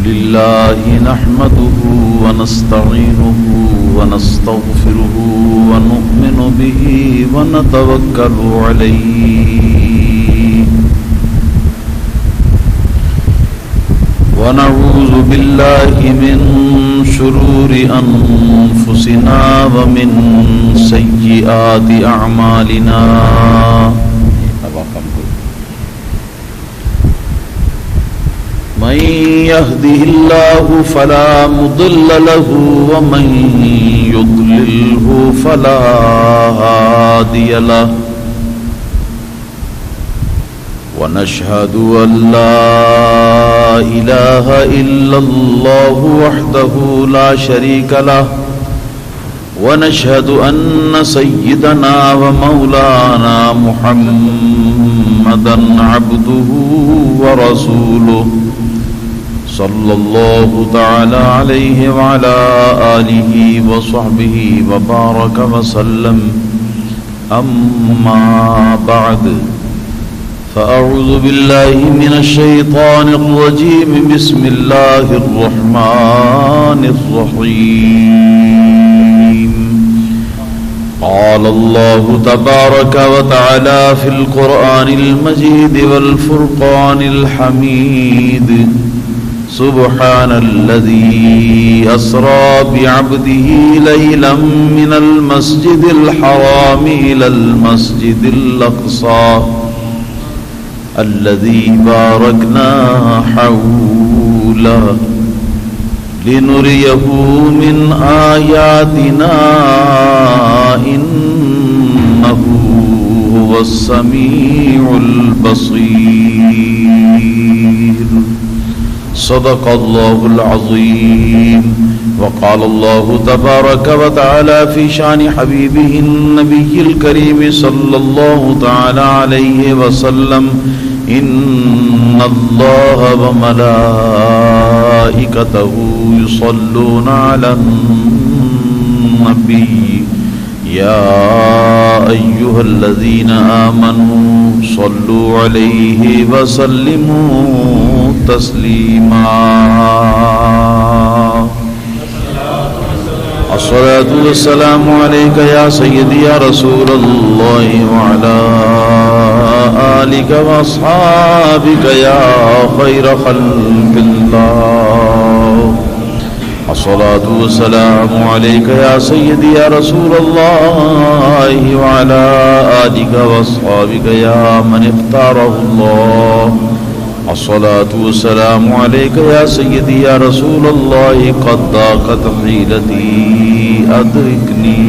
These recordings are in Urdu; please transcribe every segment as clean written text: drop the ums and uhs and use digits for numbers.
لله نحمده ونستعينه ونستغفره ونؤمن به ونتوكل عليه ونعوذ بالله من شرور أنفسنا ومن سيئات أعمالنا من يهده الله فلا مضل له ومن يضلله فلا هادي له ونشهد أن لا إله إلا الله وحده لا شريك له ونشهد أن سيدنا ومولانا محمدا عبده ورسوله صلى الله تعالى عليه وعلى آله وصحبه وبارك وسلم أما بعد فأعوذ بالله من الشيطان الرجيم بسم الله الرحمن الرحيم قال الله تبارك وتعالى في القرآن المجيد والفرقان الحميد سبحان الذي أسرى بعبده ليلا من المسجد الحرام إلى المسجد الأقصى الذي باركنا حوله لنريه من آياتنا إنه هو السميع البصير صدق الله العظيم وقال الله تبارك وتعالى في شان حبيبه النبي الكريم صلى الله تعالى عليه وسلم إن الله وملائكته يصلون على النبي يا أيها الذين آمنوا صلوا عليه وسلموا تسليما الصلاة والسلام عليك يا سيدي يا رسول الله وعلى آلك وأصحابك يا خير خلق الله الصلاة والسلام عليك يا سيدي يا رسول الله وعلى آلك وأصحابك يا من اختاره الله الصلاة والسلام عليك يا سيدي يا رسول الله قد ضاقت حيلتي أدركني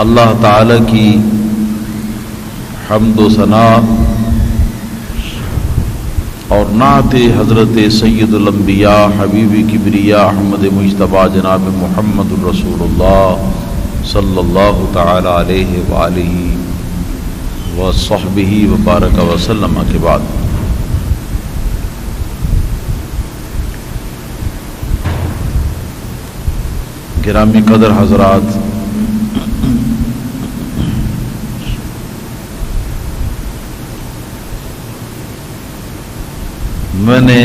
اللہ تعالی کی حمد و ثنا اور نعت حضرت سید الانبیاء حبیب کبریا احمد مجتبی جناب محمد الرسول اللہ صلی اللہ تعالی علیہ وآلہ وصحبہ وبارک وسلم کے بعد گرامی قدر حضرات، میں نے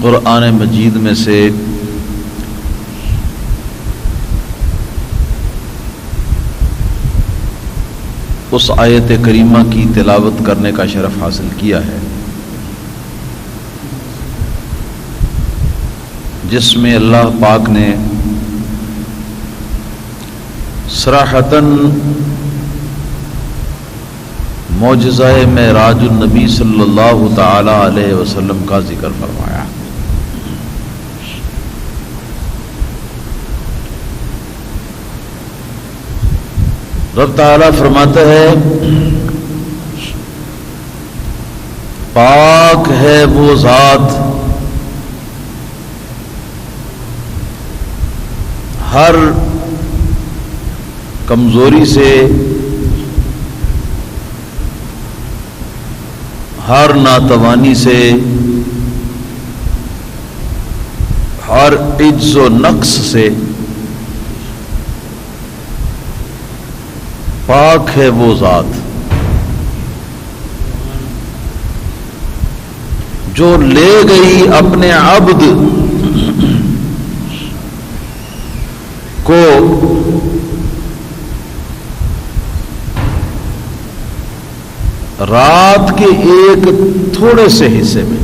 قرآن مجید میں سے اس آیت کریمہ کی تلاوت کرنے کا شرف حاصل کیا ہے جس میں اللہ پاک نے صراحتاً معجزہ معراج النبی صلی اللہ تعالی علیہ وسلم کا ذکر فرمایا۔ رب تعالی فرماتا ہے پاک ہے وہ ذات ہر کمزوری سے، ہر ناتوانی سے، ہر عجز و نقص سے پاک ہے وہ ذات جو لے گئی اپنے عبد کو رات کے ایک تھوڑے سے حصے میں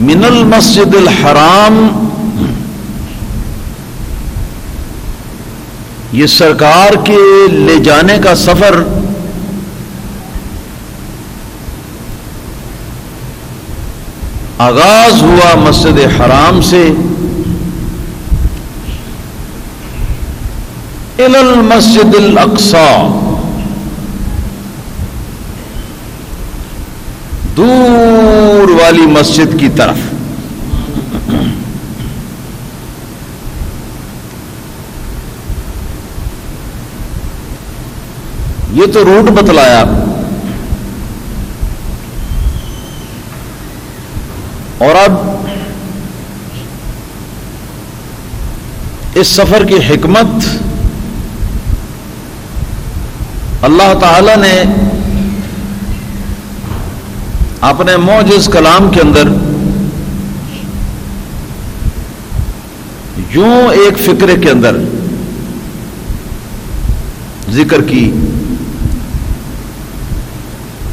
من المسجد الحرام، یہ سرکار کے لے جانے کا سفر آغاز ہوا مسجد حرام سے الی المسجد الاقصی، دور والی مسجد کی طرف۔ یہ تو روٹ بتلایا، اور اب اس سفر کی حکمت اللہ تعالی نے اپنے معجز کلام کے اندر یوں ایک فکرے کے اندر ذکر کی،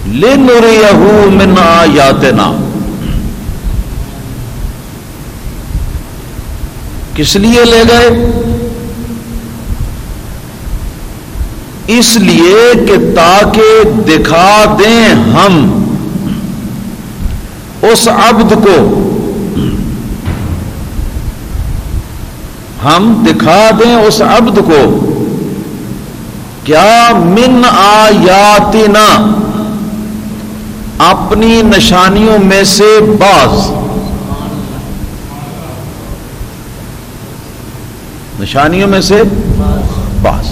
لِنُرِيَهُ مِنْ آیاتنا، کس لیے لے گئے؟ اس لیے کہ تاکہ دکھا دیں ہم اس عبد کو، ہم دکھا دیں اس عبد کو کیا؟ من آیاتنا، اپنی نشانیوں میں سے بعض، نشانیوں میں سے بعض۔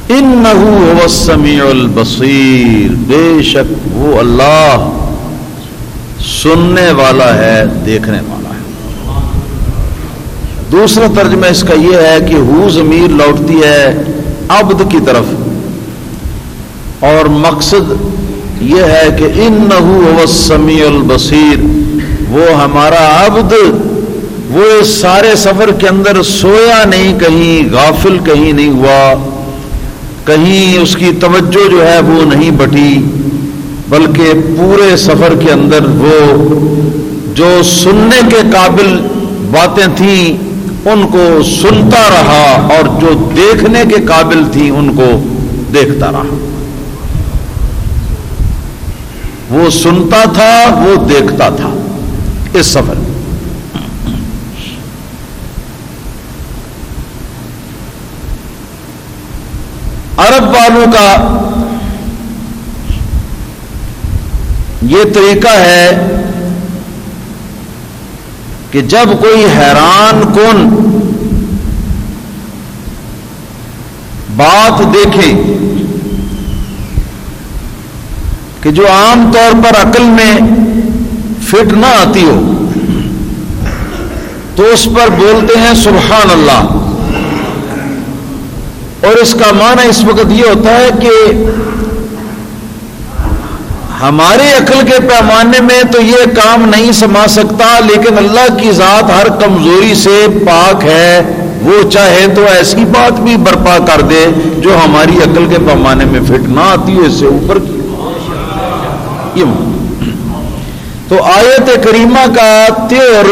انہ هو السمیع البصیر، بے شک وہ اللہ سننے والا ہے، دیکھنے والا ہے۔ دوسرا ترجمہ اس کا یہ ہے کہ ہو ضمیر لوٹتی ہے عبد کی طرف، اور مقصد یہ ہے کہ انہ هو السمیع البصیر، وہ ہمارا عبد وہ اس سارے سفر کے اندر سویا نہیں، کہیں غافل کہیں نہیں ہوا، کہیں اس کی توجہ جو ہے وہ نہیں بٹی، بلکہ پورے سفر کے اندر وہ جو سننے کے قابل باتیں تھیں ان کو سنتا رہا، اور جو دیکھنے کے قابل تھیں ان کو دیکھتا رہا۔ وہ سنتا تھا، وہ دیکھتا تھا اس سفر میں۔ عرب والوں کا یہ طریقہ ہے کہ جب کوئی حیران کن بات دیکھے کہ جو عام طور پر عقل میں فٹ نہ آتی ہو، تو اس پر بولتے ہیں سبحان اللہ۔ اور اس کا معنی اس وقت یہ ہوتا ہے کہ ہماری عقل کے پیمانے میں تو یہ کام نہیں سما سکتا، لیکن اللہ کی ذات ہر کمزوری سے پاک ہے، وہ چاہے تو ایسی بات بھی برپا کر دے جو ہماری عقل کے پیمانے میں فٹ نہ آتی ہو، اس سے اوپر کی۔ تو آیت کریمہ کا تیور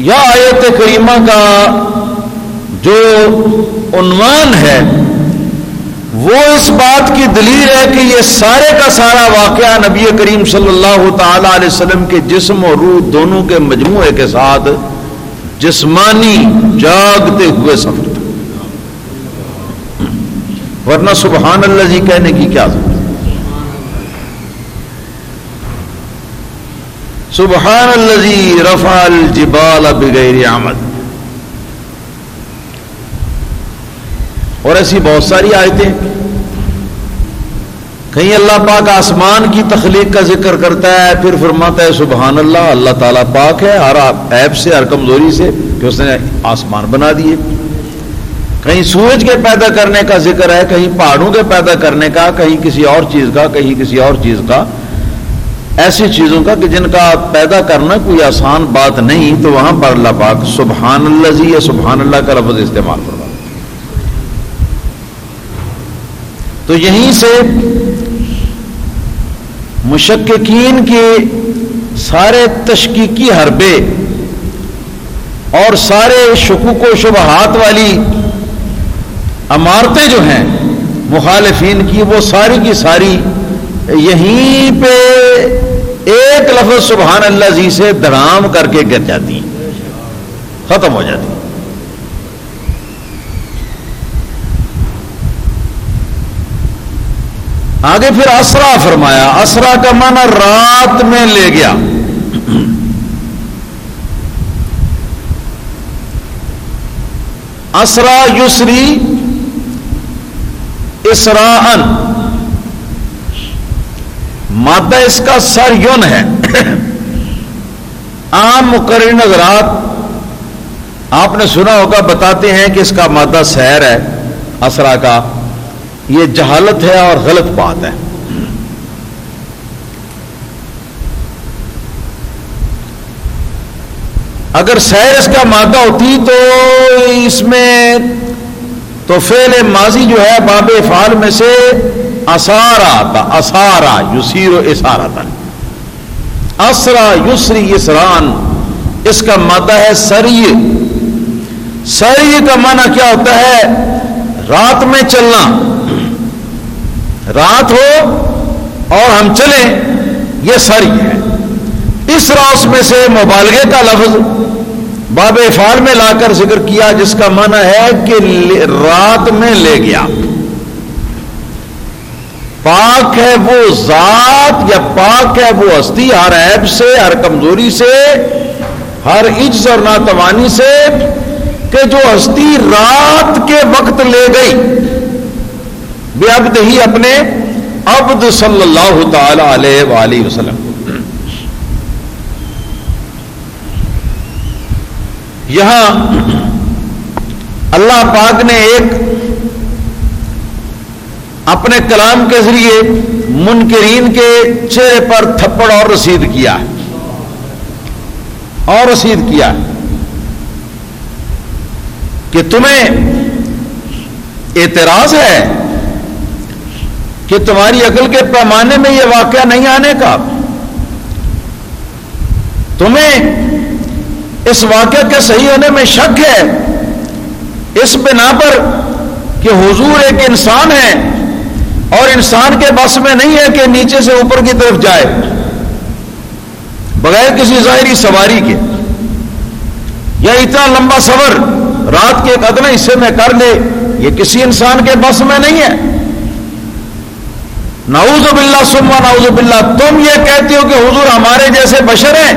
یا آیت کریمہ کا جو عنوان ہے وہ اس بات کی دلیل ہے کہ یہ سارے کا سارا واقعہ نبی کریم صلی اللہ تعالی علیہ وسلم کے جسم اور روح دونوں کے مجموعے کے ساتھ جسمانی جاگتے ہوئے سفر تھا، ورنہ سبحان اللہ جی کہنے کی کیا ضرورت؟ سبحان الذی رفع الجبال بغیر عمد۔ اور ایسی بہت ساری آیتیں، کہیں اللہ پاک آسمان کی تخلیق کا ذکر کرتا ہے، پھر فرماتا ہے سبحان اللہ، اللہ تعالیٰ پاک ہے ہر عیب سے، ہر کمزوری سے کہ اس نے آسمان بنا دیے۔ کہیں سورج کے پیدا کرنے کا ذکر ہے، کہیں پہاڑوں کے پیدا کرنے کا، کہیں کسی اور چیز کا، کہیں کسی اور چیز کا، ایسی چیزوں کا کہ جن کا پیدا کرنا کوئی آسان بات نہیں، تو وہاں پر اللہ پاک سبحان اللہ یا سبحان اللہ کا لفظ استعمال کرتا۔ تو یہیں سے مشککین کے سارے تشکیکی حربے اور سارے شکوک و شبہات والی عمارتیں جو ہیں مخالفین کی، وہ ساری کی ساری یہیں پہ ایک لفظ سبحان اللہ جی سے دھڑام کر کے گر جاتی ہیں، ختم ہو جاتی ہیں۔ آگے پھر اسرا فرمایا، اسرا کا معنی رات میں لے گیا۔ اسرا یسری اسراءن، مادہ اس کا سر یون ہے۔ عام مقررین حضرات آپ نے سنا ہوگا بتاتے ہیں کہ اس کا مادہ سیر ہے اسرا کا، یہ جہالت ہے اور غلط بات ہے۔ اگر سیر اس کا مادہ ہوتی تو اس میں تو فعل ماضی جو ہے باب افعال میں سے اسارا آتا، اسارا یسیر و اسارتا، اسرا یسری اسران، اس کا مادہ ہے سری۔ سری کا معنی کیا ہوتا ہے؟ رات میں چلنا، رات ہو اور ہم چلیں، یہ سری ہے۔ اس راس میں سے مبالغے کا لفظ باب افعال میں لا کر ذکر کیا، جس کا معنی ہے کہ رات میں لے گیا۔ پاک ہے وہ ذات یا پاک ہے وہ ہستی ہر عیب سے، ہر کمزوری سے، ہر عجز اور ناتوانی سے، کہ جو ہستی رات کے وقت لے گئی بے عبد ہی اپنے عبد صلی اللہ تعالی علیہ وآلہ وسلم۔ یہاں اللہ پاک نے ایک اپنے کلام کے ذریعے منکرین کے چہرے پر تھپڑ اور رسید کیا کہ تمہیں اعتراض ہے کہ تمہاری عقل کے پیمانے میں یہ واقعہ نہیں آنے کا، تمہیں اس واقعہ کے صحیح ہونے میں شک ہے اس بنا پر کہ حضور ایک انسان ہے اور انسان کے بس میں نہیں ہے کہ نیچے سے اوپر کی طرف جائے بغیر کسی ظاہری سواری کے، یا اتنا لمبا سفر رات کے ایک ادنی حصے میں کر لے، یہ کسی انسان کے بس میں نہیں ہے۔ نعوذ باللہ ثم نعوذ باللہ، تم یہ کہتے ہو کہ حضور ہمارے جیسے بشر ہیں،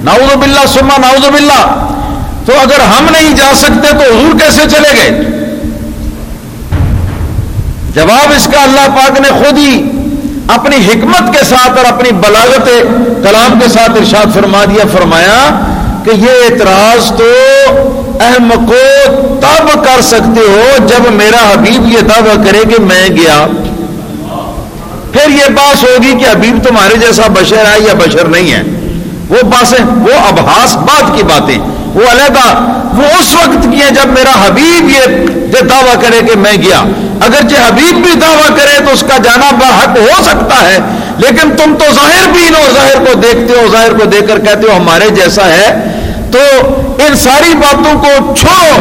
نعوذ باللہ ثم نعوذ باللہ، تو اگر ہم نہیں جا سکتے تو حضور کیسے چلے گئے؟ جواب اس کا اللہ پاک نے خود ہی اپنی حکمت کے ساتھ اور اپنی بلاغت کلام کے ساتھ ارشاد فرما دیا، فرمایا کہ یہ اعتراض تو احمقو تب کر سکتے ہو جب میرا حبیب یہ دعویٰ کرے کہ میں گیا، پھر یہ بات ہوگی کہ حبیب تمہارے جیسا بشر ہے یا بشر نہیں ہے۔ وہ باتیں، وہ ابحاث بعد کی باتیں، وہ علیحدہ وہ اس وقت کی ہیں جب میرا حبیب یہ دعویٰ کرے کہ میں گیا۔ اگرچہ حبیب بھی دعویٰ کرے تو اس کا جانا برحق ہو سکتا ہے، لیکن تم تو ظاہر بھی نو ظاہر کو دیکھتے ہو، ظاہر کو دیکھ کر کہتے ہو ہمارے جیسا ہے۔ تو ان ساری باتوں کو چھوڑو،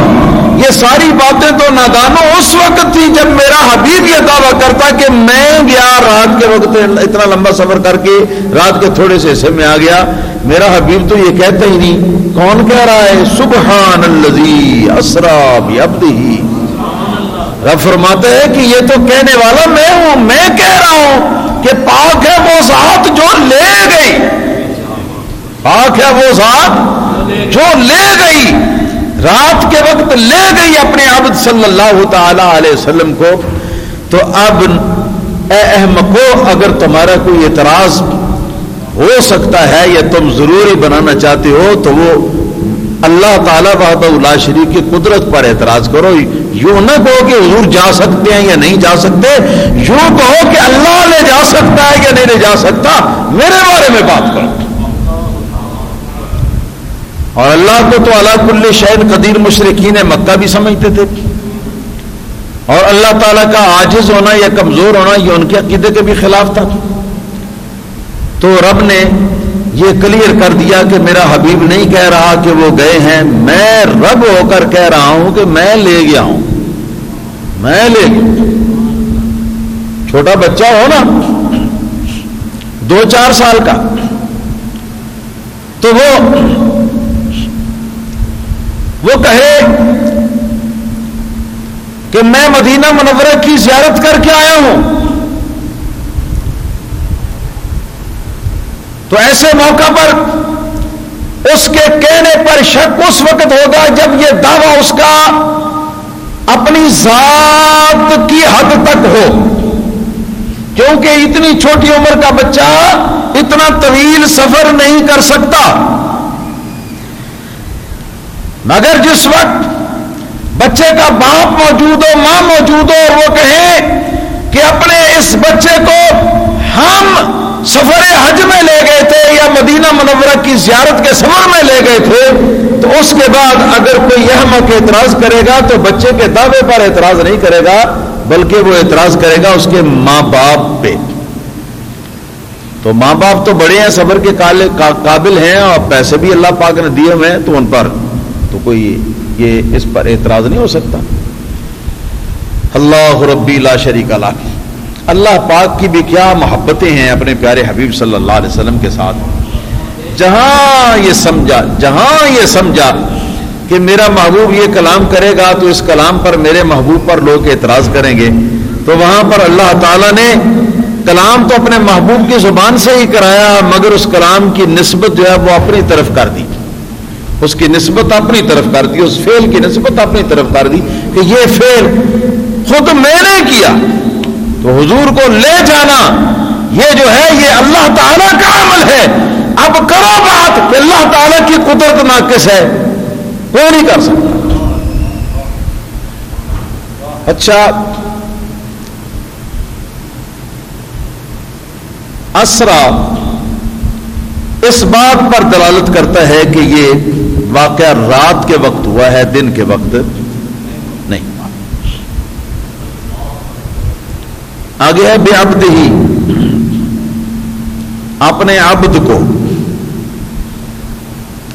یہ ساری باتیں تو نادانوں اس وقت تھی جب میرا حبیب یہ دعویٰ کرتا کہ میں گیا رات کے وقت، اتنا لمبا سفر کر کے رات کے تھوڑے سے حصے میں آ گیا۔ میرا حبیب تو یہ کہتا ہی نہیں، کون کہہ رہا ہے؟ سبحان الذی اسری بعبدہ۔ رب فرماتا ہے کہ یہ تو کہنے والا میں ہوں، میں کہہ رہا ہوں کہ پاک ہے وہ ذات جو لے گئی، پاک ہے وہ ذات جو لے گئی، رات کے وقت لے گئی اپنے عبد صلی اللہ تعالی علیہ وسلم کو۔ تو اب اے احمقو اگر تمہارا کوئی اعتراض ہو سکتا ہے یا تم ضروری بنانا چاہتے ہو تو وہ اللہ تعالیٰ وحدہ لا شریک کی قدرت پر اعتراض کرو. یوں نہ کہو کہ حضور جا سکتے ہیں یا نہیں جا سکتے, یوں کہو کہ اللہ لے جا سکتا ہے یا نہیں لے جا سکتا, میرے بارے میں بات کرو. اور اللہ کو تو علی کل شیء قدیر مشرکین مکہ بھی سمجھتے تھے, اور اللہ تعالیٰ کا عاجز ہونا یا کمزور ہونا یہ ان کے عقیدے کے بھی خلاف تھا. تو رب نے یہ کلیئر کر دیا کہ میرا حبیب نہیں کہہ رہا کہ وہ گئے ہیں, میں رب ہو کر کہہ رہا ہوں کہ میں لے گیا ہوں, میں لے گیا. چھوٹا بچہ ہو نا 2-4 سال کا, تو وہ کہے کہ میں مدینہ منورہ کی زیارت کر کے آیا ہوں, تو ایسے موقع پر اس کے کہنے پر شک اس وقت ہوگا جب یہ دعویٰ اس کا اپنی ذات کی حد تک ہو, کیونکہ اتنی چھوٹی عمر کا بچہ اتنا طویل سفر نہیں کر سکتا. مگر جس وقت بچے کا باپ موجود ہو, ماں موجود ہو, اور وہ کہے کہ اپنے اس بچے کو ہم سفر حج میں لے گئے تھے یا مدینہ منورہ کی زیارت کے سفر میں لے گئے تھے, تو اس کے بعد اگر کوئی احمق اعتراض کرے گا تو بچے کے دعوے پر اعتراض نہیں کرے گا, بلکہ وہ اعتراض کرے گا اس کے ماں باپ پہ. تو ماں باپ تو بڑے ہیں, صبر کے قابل ہیں, اور پیسے بھی اللہ پاک نے دیے ہوئے ہیں, تو ان پر تو کوئی یہ اس پر اعتراض نہیں ہو سکتا. اللہ ربی لا شریک لہ. اللہ پاک کی بھی کیا محبتیں ہیں اپنے پیارے حبیب صلی اللہ علیہ وسلم کے ساتھ. جہاں یہ سمجھا کہ میرا محبوب یہ کلام کرے گا تو اس کلام پر میرے محبوب پر لوگ اعتراض کریں گے, تو وہاں پر اللہ تعالیٰ نے کلام تو اپنے محبوب کی زبان سے ہی کرایا, مگر اس کلام کی نسبت جو ہے وہ اپنی طرف کر دی, اس کی نسبت اپنی طرف کر دی, اس فعل کی نسبت اپنی طرف کر دی کہ یہ فعل خود میں نے کیا. تو حضور کو لے جانا یہ جو ہے یہ اللہ تعالیٰ کا عمل ہے. اب کرو بات کہ اللہ تعالیٰ کی قدرت ناقص ہے, کوئی نہیں کر سکتا. اچھا, اسرا اس بات پر دلالت کرتا ہے کہ یہ واقعہ رات کے وقت ہوا ہے, دن کے وقت نہیں. آگے ہے بے عبد ہی, اپنے عبد کو,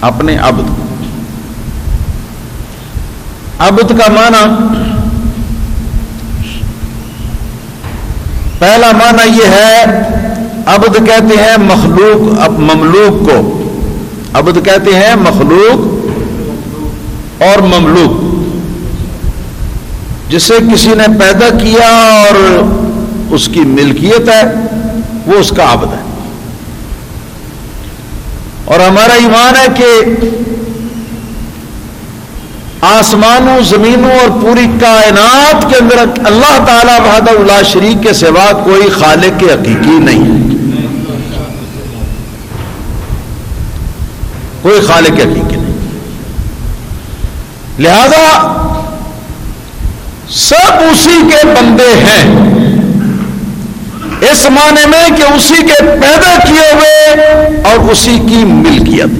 اپنے عبد. عبد کا معنی, پہلا معنی یہ ہے, عبد کہتے ہیں مخلوق, مملوک کو عبد کہتے ہیں, مخلوق اور مملوک, جسے کسی نے پیدا کیا اور اس کی ملکیت ہے, وہ اس کا عبد ہے. اور ہمارا ایمان ہے کہ آسمانوں, زمینوں اور پوری کائنات کے اندر اللہ تعالی وحدہ لا شریک کے سوا کوئی خالق حقیقی نہیں ہے, کوئی خالق حقیقی نہیں. لہذا سب اسی کے بندے ہیں, اس معنی میں کہ اسی کے پیدا کیے ہوئے اور اسی کی ملکیت.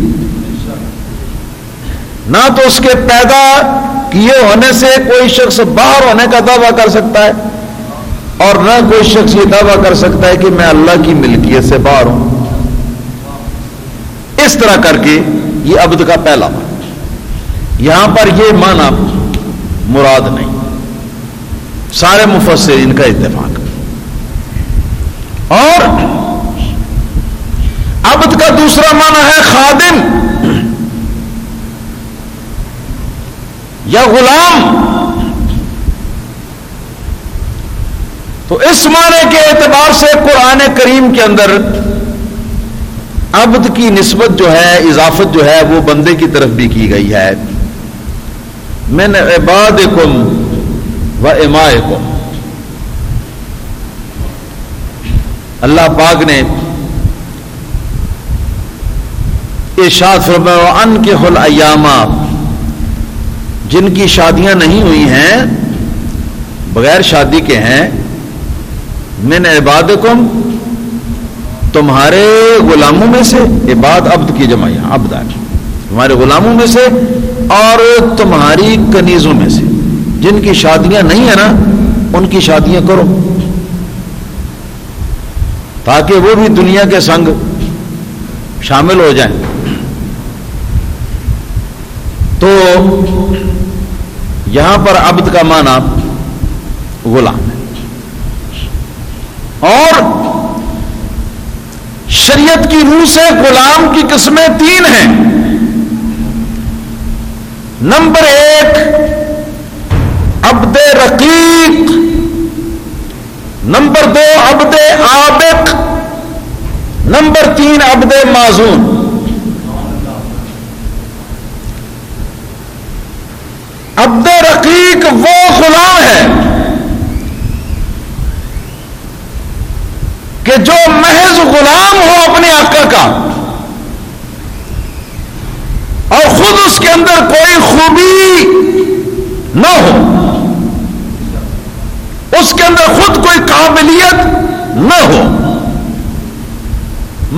نہ تو اس کے پیدا کیے ہونے سے کوئی شخص باہر ہونے کا دعویٰ کر سکتا ہے, اور نہ کوئی شخص یہ دعویٰ کر سکتا ہے کہ میں اللہ کی ملکیت سے باہر ہوں. اس طرح کر کے یہ عبد کا پہلا معنی. یہاں پر یہ معنی مراد نہیں, سارے مفسرین کا اتفاق. اور عبد کا دوسرا معنی ہے خادم یا غلام. تو اس معنی کے اعتبار سے قرآن کریم کے اندر عبد کی نسبت جو ہے, اضافت جو ہے, وہ بندے کی طرف بھی کی گئی ہے. من عبادکم و امائکم, اللہ پاک نے ارشاد فرمایا انکحوا الایام، جن کی شادیاں نہیں ہوئی ہیں، بغیر شادی کے ہیں، من عبادکم، تمہارے غلاموں میں سے، عباد عبد کی جمع یہاں عبد ہے، تمہارے غلاموں میں سے اور تمہاری کنیزوں میں سے، جن کی شادیاں نہیں ہیں نا ان کی شادیاں کرو، تاکہ وہ بھی دنیا کے سنگ شامل ہو جائیں۔ تو یہاں پر عبد کا معنی غلام ہے، اور شریعت کی روح سے غلام کی قسمیں 3 ہیں۔ نمبر 1 عبد رقیق، نمبر 2 عبد عابق، نمبر 3 عبد معزون۔ عبد رقیق وہ غلام ہے کہ جو محض غلام ہو اپنے آقا کا، اور خود اس کے اندر کوئی خوبی نہ ہو، اس کے اندر خود کوئی قابلیت نہ ہو،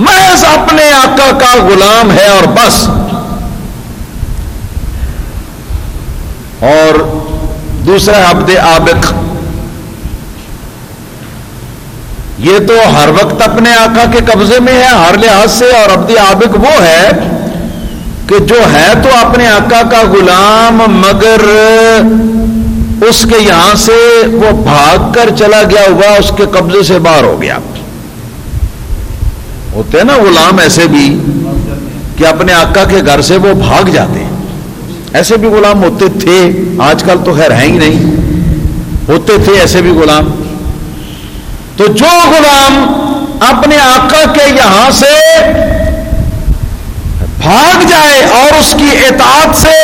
محض اپنے آقا کا غلام ہے اور بس۔ اور دوسرا عبد عابق، یہ تو ہر وقت اپنے آقا کے قبضے میں ہے ہر لحاظ سے، اور عبد عابق وہ ہے کہ جو ہے تو اپنے آقا کا غلام مگر اس کے یہاں سے وہ بھاگ کر چلا گیا ہوا، اس کے قبضے سے باہر ہو گیا۔ ہوتے ہیں نا غلام ایسے بھی کہ اپنے آقا کے گھر سے وہ بھاگ جاتے ہیں، ایسے بھی غلام ہوتے تھے، آج کل تو خیر ہیں ہی نہیں، ہوتے تھے ایسے بھی غلام۔ تو جو غلام اپنے آقا کے یہاں سے بھاگ جائے اور اس کی اطاعت سے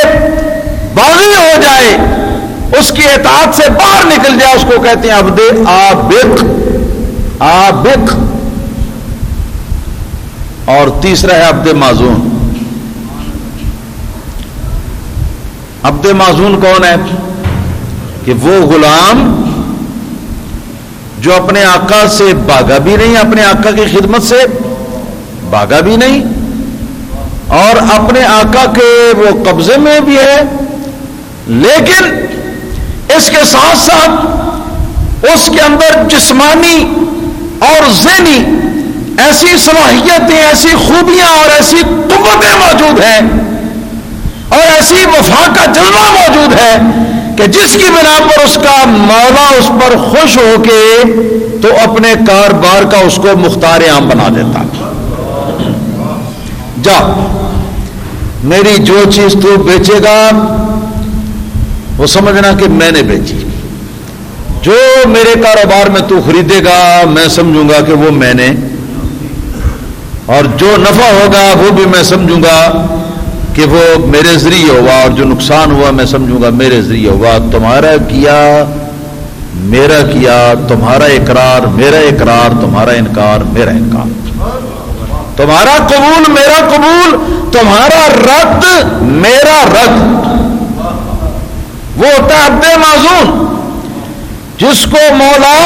باغی ہو جائے، اس کی اطاعت سے باہر نکل جائے، اس کو کہتے ہیں عبد عابق۔ عابق۔ اور تیسرا ہے عبد معزون۔ عبد معزون کون ہے؟ کہ وہ غلام جو اپنے آقا سے بھاگا بھی نہیں، اپنے آقا کی خدمت سے بھاگا بھی نہیں، اور اپنے آقا کے وہ قبضے میں بھی ہے، لیکن اس کے ساتھ ساتھ اس کے اندر جسمانی اور ذہنی ایسی صلاحیتیں، ایسی خوبیاں اور ایسی قوتیں موجود ہیں اور ایسی وفا کا جذبہ موجود ہے کہ جس کی بنا پر اس کا مولا اس پر خوش ہو کے تو اپنے کاروبار کا اس کو مختار عام بنا دیتا۔ جا میری جو چیز تو بیچے گا وہ سمجھنا کہ میں نے بیچی، جو میرے کاروبار میں تو خریدے گا میں سمجھوں گا کہ وہ میں نے، اور جو نفع ہوگا وہ بھی میں سمجھوں گا کہ وہ میرے ذریعے ہوا، اور جو نقصان ہوا میں سمجھوں گا میرے ذریعے ہوا۔ تمہارا کیا میرا کیا، تمہارا اقرار میرا اقرار، تمہارا انکار میرا انکار، تمہارا قبول میرا قبول، تمہارا رد میرا رد۔ وہ ہوتا ہے عبد معزون، جس کو مولا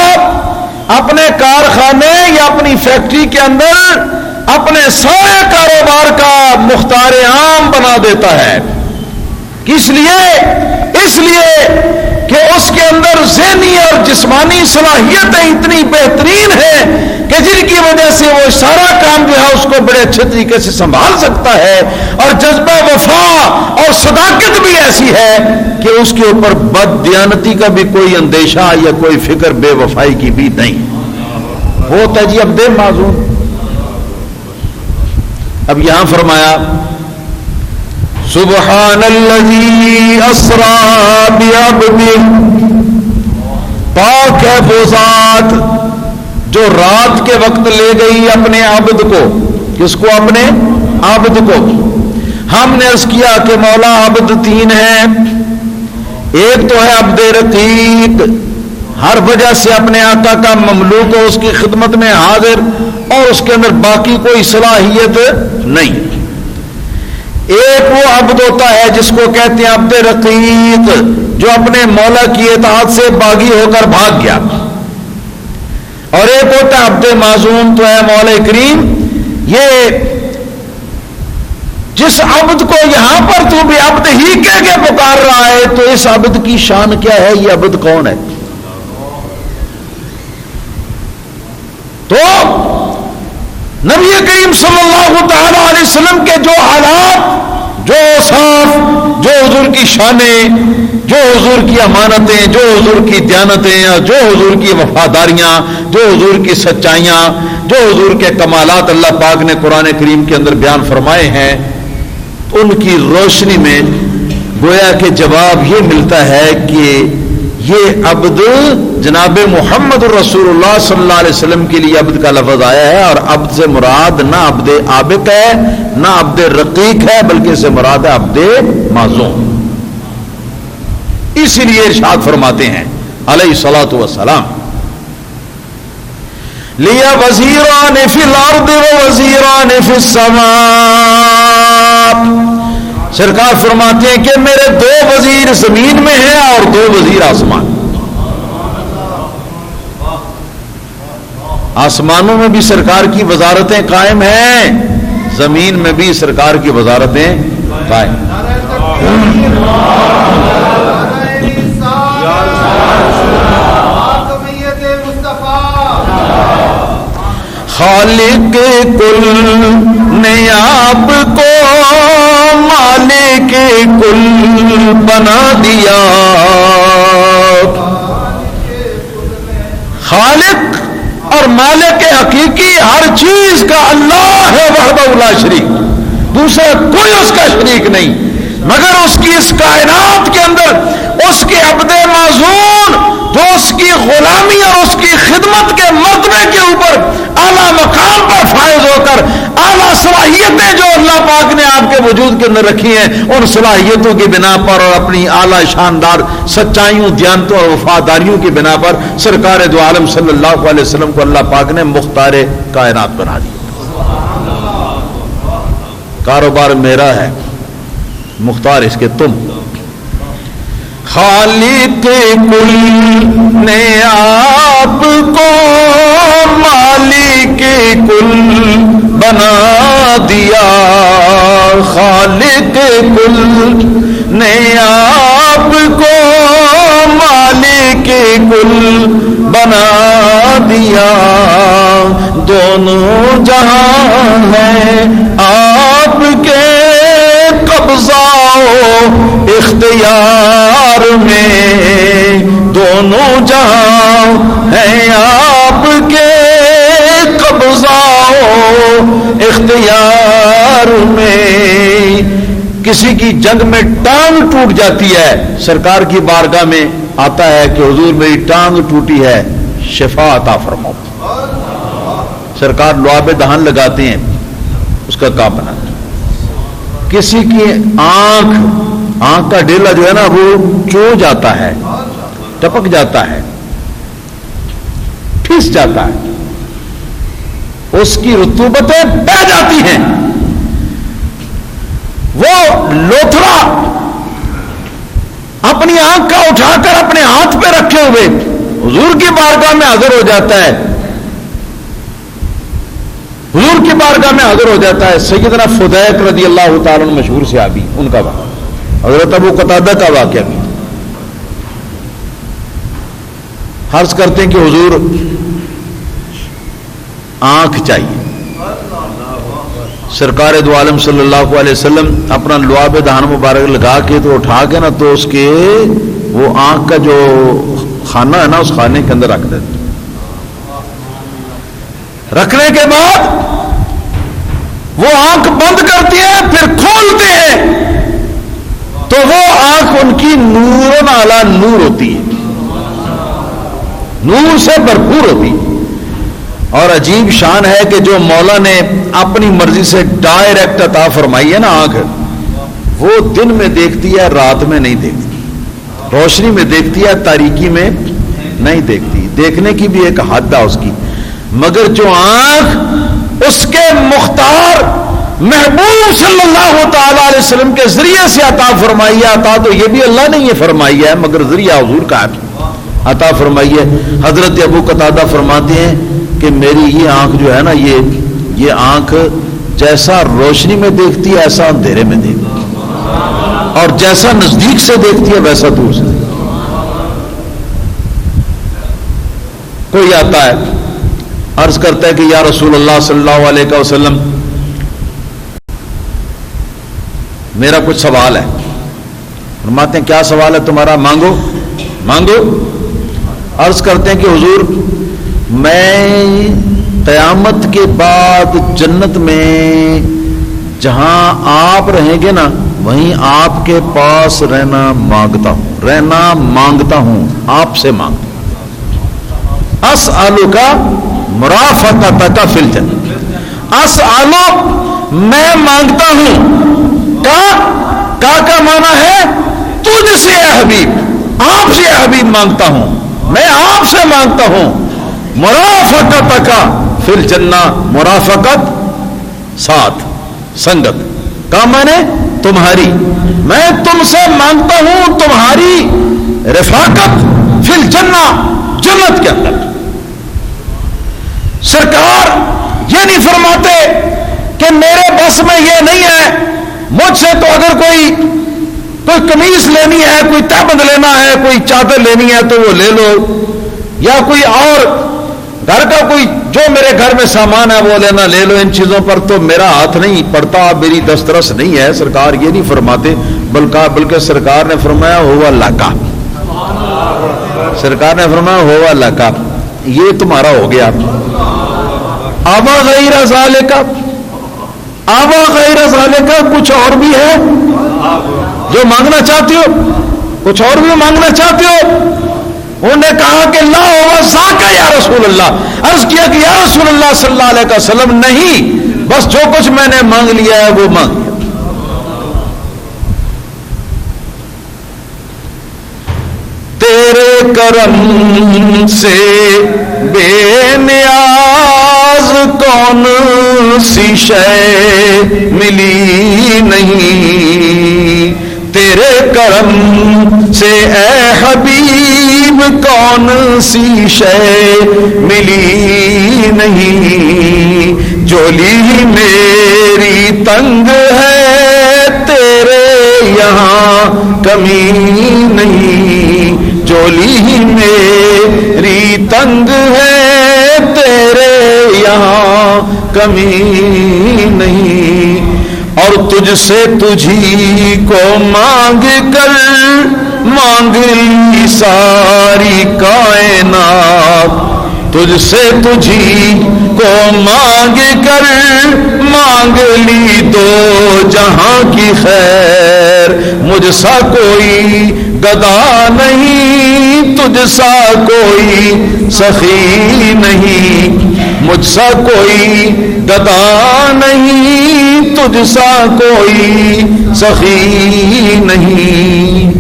اپنے کارخانے یا اپنی فیکٹری کے اندر اپنے سارے کاروبار کا مختار عام بنا دیتا ہے۔ کس لیے؟ اس لیے کہ اس کے اندر ذہنی اور جسمانی صلاحیتیں اتنی بہترین ہیں کہ جن کی وجہ سے وہ سارا کام جو ہے اس کو بڑے اچھے طریقے سے سنبھال سکتا ہے، اور جذبہ وفا اور صداقت بھی ایسی ہے کہ اس کے اوپر بد دیانتی کا بھی کوئی اندیشہ یا کوئی فکر بے وفائی کی بھی نہیں ہوتا جی عبد معزون۔ اب یہاں فرمایا سبحان الذی اسرا بعبدہ، پاک ہے وہ ذات جو رات کے وقت لے گئی اپنے عبد کو۔ کس کو؟ اپنے عبد کو۔ ہم نے عرض کیا کہ مولا عبد 3 ہیں، ایک تو ہے عبد رقیق، ہر وجہ سے اپنے آقا کا مملوک ہو، اس کی خدمت میں حاضر، اور اس کے اندر باقی کوئی صلاحیت نہیں۔ ایک وہ عبد ہوتا ہے جس کو کہتے ہیں عبد رقیق، جو اپنے مولا کی اطاعت سے باغی ہو کر بھاگ گیا، اور ایک ہوتا ہے عبد معزوم، تو ہے مولا کریم یہ جس عبد کو یہاں پر تو بھی عبد ہی کہہ کے پکار رہا ہے، تو اس عبد کی شان کیا ہے؟ یہ عبد کون ہے؟ تو نبی کریم صلی اللہ تعالی علیہ وسلم کے جو حالات، جو اوصاف، جو حضور کی شانیں، جو حضور کی امانتیں، جو حضور کی دیانتیں، جو حضور کی وفاداریاں، جو حضور کی سچائیاں، جو حضور کے کمالات اللہ پاک نے قرآن کریم کے اندر بیان فرمائے ہیں، ان کی روشنی میں گویا کہ جواب یہ ملتا ہے کہ یہ عبد جناب محمد رسول اللہ صلی اللہ علیہ وسلم کے لیے عبد کا لفظ آیا ہے، اور عبد سے مراد نہ عبد عابق ہے نہ عبد رقیق ہے، بلکہ سے مراد ہے عبد معزوم۔ اسی لیے ارشاد فرماتے ہیں علیہ الصلوۃ والسلام، لیا وزیران فی الارض ووزیران فی السماء، سرکار فرماتے ہیں کہ میرے دو وزیر زمین میں ہیں اور دو وزیر آسمان۔ آسمانوں میں بھی سرکار کی وزارتیں قائم ہیں، زمین میں بھی سرکار کی وزارتیں قائم۔ خالق کل نے آپ کو مالک کل بنا دیا، خالق اور مالک حقیقی ہر چیز کا اللہ ہے وحدہ لا شریک، دوسرا کوئی اس کا شریک نہیں، مگر اس کی اس کائنات کے اندر اس کے عبد معزون جو اس کی غلامی اور اس کی خدمت کے مرتبے کے اوپر اعلیٰ مقام پر فائز ہو کر اعلیٰ صلاحیتیں جو اللہ پاک نے آپ کے وجود کے اندر رکھی ہیں، ان صلاحیتوں کی بنا پر اور اپنی اعلیٰ شاندار سچائیوں، دیانتوں اور وفاداریوں کی بنا پر سرکار دو عالم صلی اللہ علیہ وسلم کو اللہ پاک نے مختار کائنات بنا دیا۔ کاروبار میرا ہے، مختار اس کے تم۔ خالق کل نے آپ کو مالک کل بنا دیا، خالق کل نے آپ کو مالک کل بنا دیا، دونوں جہاں ہیں آپ کے قبضہ و اختیار میں، دونوں جہاں ہیں آپ کے قبضہ و اختیار میں۔ کسی کی جنگ میں ٹانگ ٹوٹ جاتی ہے، سرکار کی بارگاہ میں آتا ہے کہ حضور میری ٹانگ ٹوٹی ہے، شفا عطا فرماؤ۔ سرکار لعاب دہن لگاتے ہیں، اس کا کام بناتے ہیں۔ کسی کی آنکھ کا ڈیلا جو ہے نا وہ چو جاتا ہے، ٹپک جاتا ہے، پھس جاتا ہے، اس کی رطوبتیں بہ جاتی ہیں، وہ لوتھڑا اپنی آنکھ کا اٹھا کر اپنے ہاتھ پہ رکھے ہوئے حضور کی بارگاہ میں حاضر ہو جاتا ہے، حضور کی بارگاہ میں حاضر ہو جاتا ہے۔ سیدنا فدیک رضی اللہ تعالیٰ عنہ مشہور صحابی، ان کا واقعہ، حضرت ابو قتادہ کا واقعہ بھی۔ عرض کرتے ہیں کہ حضور آنکھ چاہیے، سرکار دو عالم صلی اللہ علیہ وسلم اپنا لعاب دہن مبارک لگا کے تو اٹھا کے نا تو اس کے وہ آنکھ کا جو خانہ ہے نا اس خانے کے اندر رکھ دیتے، رکھنے کے بعد وہ آنکھ بند کرتی ہے، پھر کھولتے ہیں تو وہ آنکھ ان کی نور علی نور ہوتی ہے، نور سے بھرپور ہوتی ہے۔ اور عجیب شان ہے کہ جو مولا نے اپنی مرضی سے ڈائریکٹ عطا فرمائی ہے نا آنکھ، وہ دن میں دیکھتی ہے، رات میں نہیں دیکھتی، روشنی میں دیکھتی ہے، تاریکی میں نہیں دیکھتی. دیکھنے کی بھی ایک حد ہے اس کی, مگر جو آنکھ اس کے مختار محبوب صلی اللہ تعالی علیہ وسلم کے ذریعے سے عطا فرمائی ہے, عطا تو یہ بھی اللہ نے یہ فرمائی ہے مگر ذریعہ حضور کا عطا فرمائی ہے. حضرت ابو قتادہ فرماتے ہیں کہ میری یہ آنکھ جو ہے نا, یہ آنکھ جیسا روشنی میں دیکھتی ہے ایسا اندھیرے میں دیکھتی ہے, اور جیسا نزدیک سے دیکھتی ہے ویسا دور سے دیکھتی ہے. کوئی آتا ہے عرض کرتا ہے کہ یا رسول اللہ صلی اللہ علیہ وسلم میرا کچھ سوال ہے. فرماتے ہیں کیا سوال ہے تمہارا, مانگو مانگو. عرض کرتے ہیں کہ حضور میں قیامت کے بعد جنت میں جہاں آپ رہیں گے نا وہیں آپ کے پاس رہنا مانگتا ہوں, آپ سے مانگتا ہوں. اسألک مرافقتک فی الجنہ. اسألک میں مانگتا ہوں, کا معنی ہے تجھ سے اے حبیب, آپ سے اے حبیب مانگتا ہوں, میں آپ سے مانگتا ہوں. مرافقتک فی الجنہ, مرافقت ساتھ سنگت کا معنی تمہاری, میں تم سے مانگتا ہوں تمہاری رفاقت فی الجنہ, جنت کے اندر. سرکار یہ نہیں فرماتے کہ میرے بس میں یہ نہیں ہے, مجھ سے تو اگر کوئی قمیص لینی ہے, کوئی تہبند لینا ہے, کوئی چادر لینی ہے تو وہ لے لو, یا کوئی اور گھر کا کوئی جو میرے گھر میں سامان ہے وہ لینا لے لو, ان چیزوں پر تو میرا ہاتھ نہیں پڑتا, میری دسترس نہیں ہے. سرکار یہ نہیں فرماتے, بلکہ سرکار نے فرمایا ہوا لکا, سرکار نے فرمایا ہوا لکا, یہ تمہارا ہو گیا. آبا غیر ذالک, آبا غیر ذالک, کچھ اور بھی ہے جو مانگنا چاہتے ہو, کچھ اور بھی مانگنا چاہتے ہو. انہوں نے کہا کہ لا ہوا ذاکا یا رسول اللہ. عرض کیا کہ یا رسول اللہ صلی اللہ علیہ وسلم نہیں, بس جو کچھ میں نے مانگ لیا ہے وہ مانگ لیا. تیرے کرم سے بے نیاز کون سی شے ملی نہیں, تیرے کرم سے اے حبیب کون سی شے ملی نہیں. جولی میری تنگ ہے تیرے یہاں کمی نہیں, جولی میری تنگ ہے تیرے یہاں کمی نہیں. اور تجھ سے تجھی کو مانگ کر مانگ لی ساری کائنات, تجھ سے تجھی کو مانگ کر مانگ لی دو جہاں کی خیر. مجھ سا کوئی گدا نہیں, تجھ سا کوئی سخی نہیں, مجھ سا کوئی گدا نہیں, تجھ سا کوئی سخی نہیں.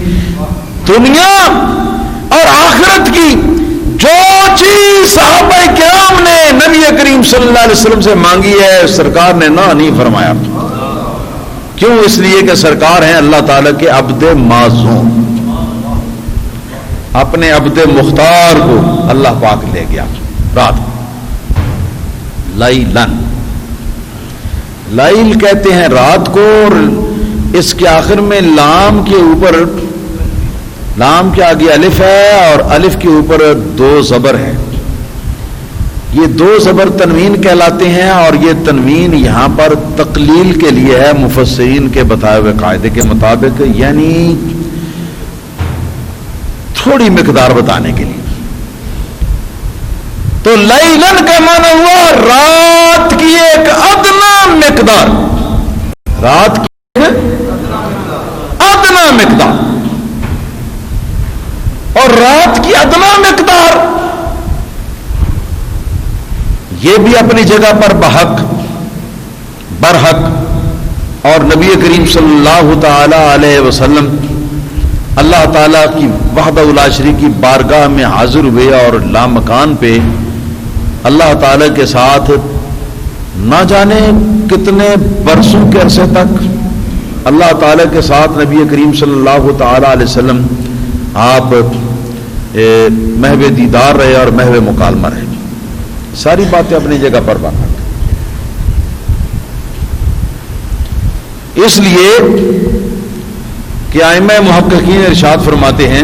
دنیا اور آخرت کی جو چیز صحابہ کرام نے نبی کریم صلی اللہ علیہ وسلم سے مانگی ہے سرکار نے نہ نہیں فرمایا. کیوں؟ اس لیے کہ سرکار ہیں اللہ تعالیٰ کے عبد معصوم, اپنے عبد مختار کو اللہ پاک لے گیا رات. لیلن, لیل کہتے ہیں رات کو, اور اس کے آخر میں لام کے اوپر, لام کے آگے الف ہے اور الف کے اوپر دو زبر ہے. یہ دو زبر تنوین کہلاتے ہیں, اور یہ تنوین یہاں پر تقلیل کے لیے ہے مفسرین کے بتائے ہوئے قاعدے کے مطابق, یعنی تھوڑی مقدار بتانے کے لیے. تو لیلن کا معنی ہوا رات کی ایک ادنا مقدار, رات کی ادنا مقدار. اور رات کی ادنا مقدار یہ بھی اپنی جگہ پر بحق برحق, اور نبی کریم صلی اللہ تعالی علیہ وسلم اللہ تعالیٰ کی وحدہ لا شریک کی بارگاہ میں حاضر ہوئے اور لامکان پہ اللہ تعالیٰ کے ساتھ نہ جانے کتنے برسوں کے عرصے تک اللہ تعالیٰ کے ساتھ نبی کریم صلی اللہ تعالیٰ علیہ وسلم آپ محو دیدار رہے اور محو مکالمہ رہے. ساری باتیں اپنی جگہ پر بات. اس لیے کہ ائمہ محققین ارشاد فرماتے ہیں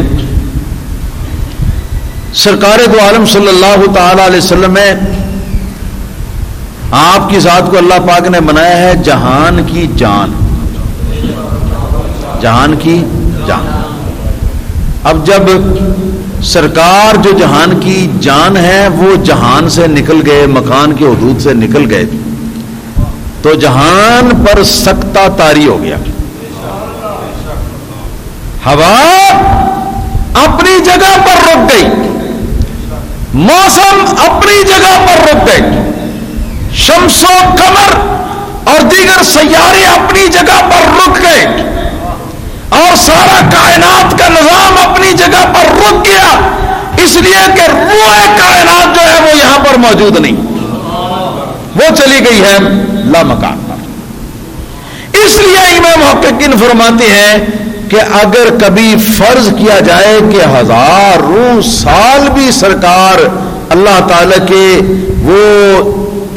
سرکار دو عالم صلی اللہ تعالی علیہ وسلم میں آپ کی ذات کو اللہ پاک نے بنایا ہے جہان کی جان. جہان کی جان. اب جب سرکار جو جہان کی جان ہے وہ جہان سے نکل گئے, مکان کی حدود سے نکل گئے, تو جہان پر سکتہ طاری ہو گیا. ہوا اپنی جگہ پر رک گئی, موسم اپنی جگہ پر رک گئے, شمس و قمر اور دیگر سیارے اپنی جگہ پر رک گئے, اور سارا کائنات کا نظام اپنی جگہ پر رک گیا, اس لیے کہ روح کائنات جو ہے وہ یہاں پر موجود نہیں, وہ چلی گئی ہے لامکان پر. اس لیے امام محققین فرماتے ہیں کہ اگر کبھی فرض کیا جائے کہ ہزاروں سال بھی سرکار اللہ تعالیٰ کے وہ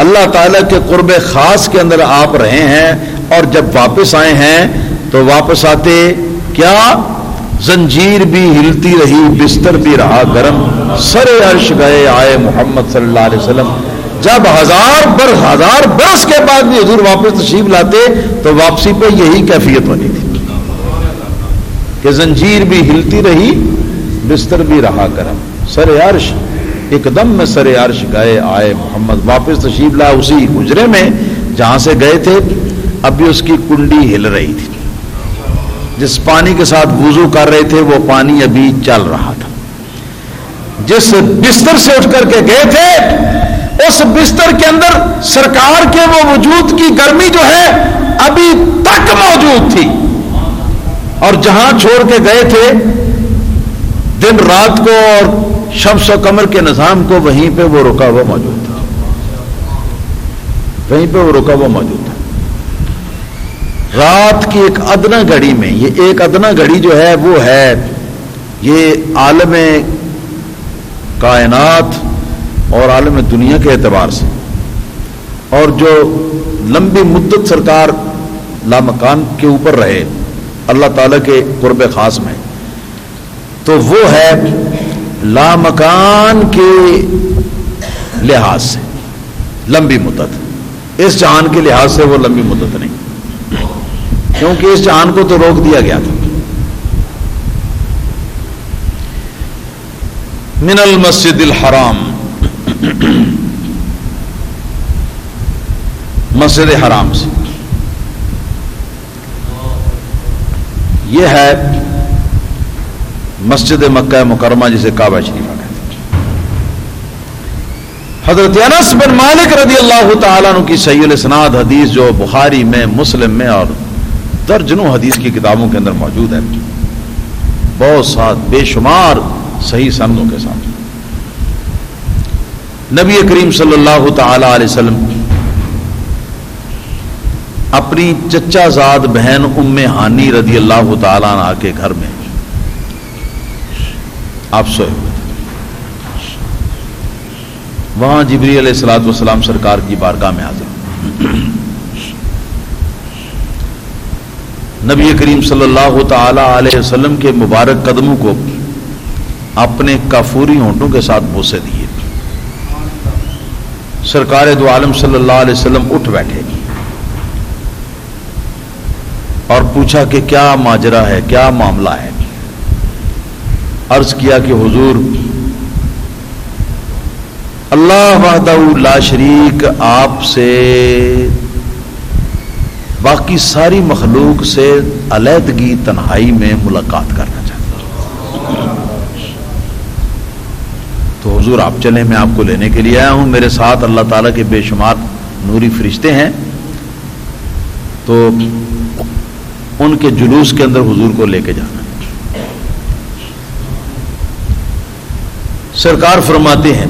اللہ تعالیٰ کے قرب خاص کے اندر آپ رہے ہیں, اور جب واپس آئے ہیں تو واپس آتے کیا زنجیر بھی ہلتی رہی, بستر بھی رہا گرم, سر عرش گئے آئے محمد صلی اللہ علیہ وسلم. جب ہزار برس کے بعد بھی حضور واپس تشریف لاتے تو واپسی پہ یہی کیفیت ہونی تھی کہ زنجیر بھی ہلتی رہی, بستر بھی رہا گرم, سر عرش ایک دم میں سر عرش گئے آئے محمد. واپس تشریف لا اسی حجرے میں جہاں سے گئے تھے, ابھی اس کی کنڈی ہل رہی تھی, جس پانی کے ساتھ وضو کر رہے تھے وہ پانی ابھی چل رہا تھا, جس بستر سے اٹھ کر کے گئے تھے اس بستر کے اندر سرکار کے وہ وجود کی گرمی جو ہے ابھی تک موجود تھی, اور جہاں چھوڑ کے گئے تھے دن رات کو اور شمس و قمر کے نظام کو, وہیں پہ وہ رکا ہوا موجود تھا, وہیں پہ وہ رکا ہوا موجود تھا. رات کی ایک ادنا گھڑی میں, یہ ایک ادنا گھڑی جو ہے وہ ہے یہ عالم کائنات اور عالم دنیا کے اعتبار سے, اور جو لمبی مدت سرکار لامکان کے اوپر رہے اللہ تعالیٰ کے قرب خاص میں, تو وہ ہے لامکان کے لحاظ سے لمبی مدت, اس جہان کے لحاظ سے وہ لمبی مدت نہیں, کیونکہ اس جہان کو تو روک دیا گیا تھا. من المسجد الحرام, مسجد حرام سے, یہ ہے مسجد مکہ مکرمہ جسے کعبہ شریفہ کہتے ہیں. حضرت انس بن مالک رضی اللہ تعالیٰ عنہ کی صحیح الاسناد حدیث جو بخاری میں, مسلم میں اور درجنوں حدیث کی کتابوں کے اندر موجود ہے, بہت ساتھ بے شمار صحیح سندوں کے ساتھ, نبی کریم صلی اللہ تعالی علیہ وسلم اپنی چچا زاد بہن ام ہانی رضی اللہ تعالی عنہ کے گھر میں آپ سوئے ہوئے تھے. وہاں جبریل علیہ الصلوۃ والسلام سرکار کی بارگاہ میں حاضر, نبی کریم صلی اللہ تعالی علیہ وسلم کے مبارک قدموں کو اپنے کافوری ہونٹوں کے ساتھ بوسے دیے. سرکار دو عالم صلی اللہ علیہ وسلم اٹھ بیٹھے اور پوچھا کہ کیا ماجرا ہے, کیا معاملہ ہے. عرض کیا کہ حضور اللہ وحدہ لا شریک آپ سے باقی ساری مخلوق سے علیحدگی تنہائی میں ملاقات کرنا چاہتا ہوں. تو حضور آپ چلیں, میں آپ کو لینے کے لیے آیا ہوں, میرے ساتھ اللہ تعالیٰ کے بے شمار نوری فرشتے ہیں, تو ان کے جلوس کے اندر حضور کو لے کے جانا. سرکار فرماتے ہیں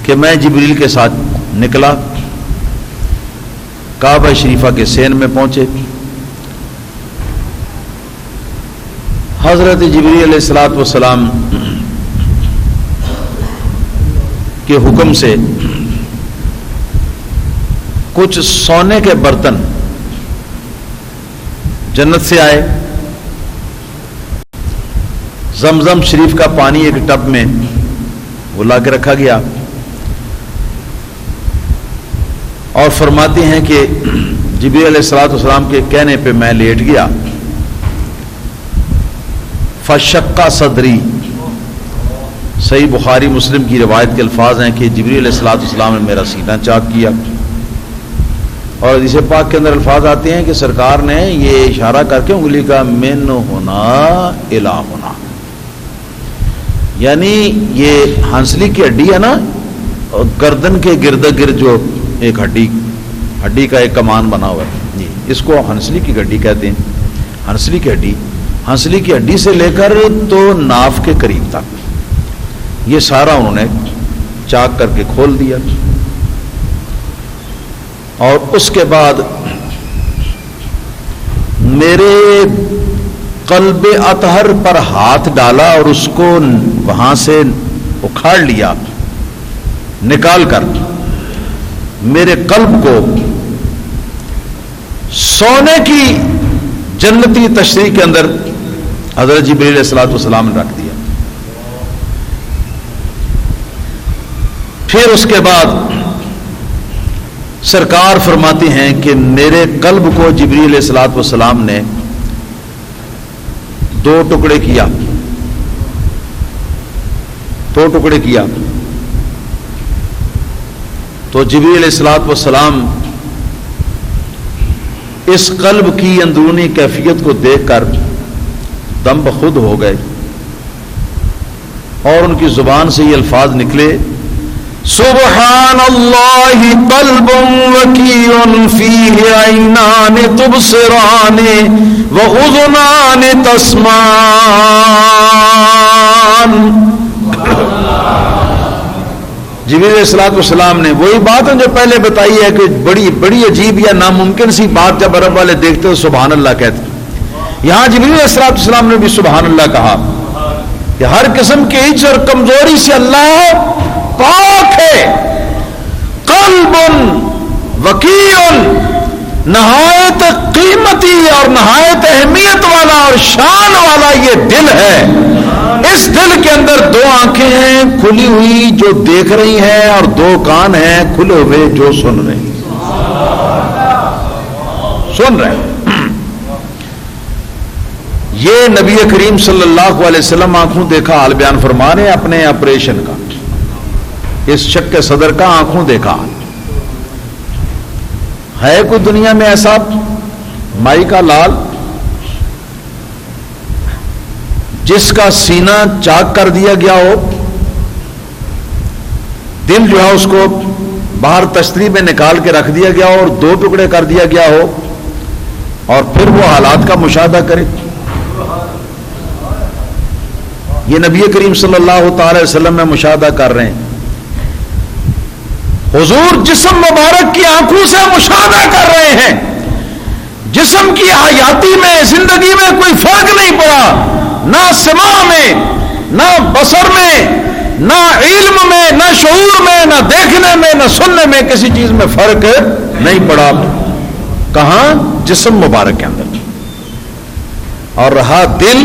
کہ میں جبریل کے ساتھ نکلا، کعبہ شریفہ کے سین میں پہنچے، حضرت جبریل علیہ الصلوۃ والسلام کے حکم سے کچھ سونے کے برتن جنت سے آئے، زمزم شریف کا پانی ایک ٹب میں وہ لا کے رکھا گیا، اور فرماتے ہیں کہ جبریل علیہ الصلوۃ والسلام کے کہنے پہ میں لیٹ گیا، فشق صدری، صحیح بخاری مسلم کی روایت کے الفاظ ہیں کہ جبریل علیہ الصلوۃ والسلام نے میرا سینہ چاک کیا، اور حدیث پاک کے اندر الفاظ آتے ہیں کہ سرکار نے یہ اشارہ کر کے انگلی کا من ہونا الہ ہونا، یعنی یہ ہنسلی کی ہڈی ہے نا، اور گردن کے گرد گرد جو ایک ہڈی کا ایک کمان بنا ہوا ہے جی، اس کو ہنسلی کی ہڈی کہتے ہیں۔ ہنسلی کی ہڈی سے لے کر تو ناف کے قریب تک یہ سارا انہوں نے چاک کر کے کھول دیا، اور اس کے بعد میرے قلب اطہر پر ہاتھ ڈالا اور اس کو وہاں سے اکھاڑ لیا، نکال کر میرے قلب کو سونے کی جنتی تشریح کے اندر حضرت جبریل علیہ الصلوۃ والسلام نے رکھ دیا۔ پھر اس کے بعد سرکار فرماتے ہیں کہ میرے قلب کو جبریل علیہ الصلوۃ والسلام نے 2 ٹکڑے کیا، تو جبریل علیہ الصلوۃ والسلام اس قلب کی اندرونی کیفیت کو دیکھ کر دم بخود ہو گئے، اور ان کی زبان سے یہ الفاظ نکلے، سبحان اللہ قلب وکیع فیہ عینان تبصران واذنان تسمعان۔ جبریل علیہ الصلوۃ والسلام نے وہی بات جو پہلے بتائی ہے کہ بڑی عجیب یا ناممکن سی بات جب عرب والے دیکھتے تو سبحان اللہ کہتے، یہاں جبریل علیہ الصلوۃ والسلام نے بھی سبحان اللہ کہا کہ ہر قسم کی عجز اور کمزوری سے اللہ پاک ہے۔ قلب وکیع، نہایت قیمتی اور نہایت اہمیت والا اور شان والا یہ دل ہے، اس دل کے اندر 2 آنکھیں ہیں کھلی ہوئی جو دیکھ رہی ہیں، اور 2 کان ہیں کھلے ہوئے جو سن رہے ہیں۔ یہ نبی کریم صلی اللہ علیہ وسلم آنکھوں دیکھا حال بیان فرما رہے ہیں اپنے آپریشن کا، اس شق صدر کا آنکھوں دیکھا۔ ہے کوئی دنیا میں ایسا مائی کا لال جس کا سینہ چاک کر دیا گیا ہو، دل جو ہے اس کو باہر تشتری میں نکال کے رکھ دیا گیا ہو اور 2 ٹکڑے کر دیا گیا ہو، اور پھر وہ حالات کا مشاہدہ کرے؟ یہ نبی کریم صلی اللہ تعالی وسلم میں مشاہدہ کر رہے ہیں، حضور جسم مبارک کی آنکھوں سے مشاہدہ کر رہے ہیں، جسم کی حیاتی میں زندگی میں کوئی فرق نہیں پڑا، نہ سماع میں، نہ بصر میں، نہ علم میں، نہ شعور میں، نہ دیکھنے میں، نہ سننے میں، کسی چیز میں فرق نہیں پڑا۔ کہاں؟ جسم مبارک کے اندر۔ اور رہا دل،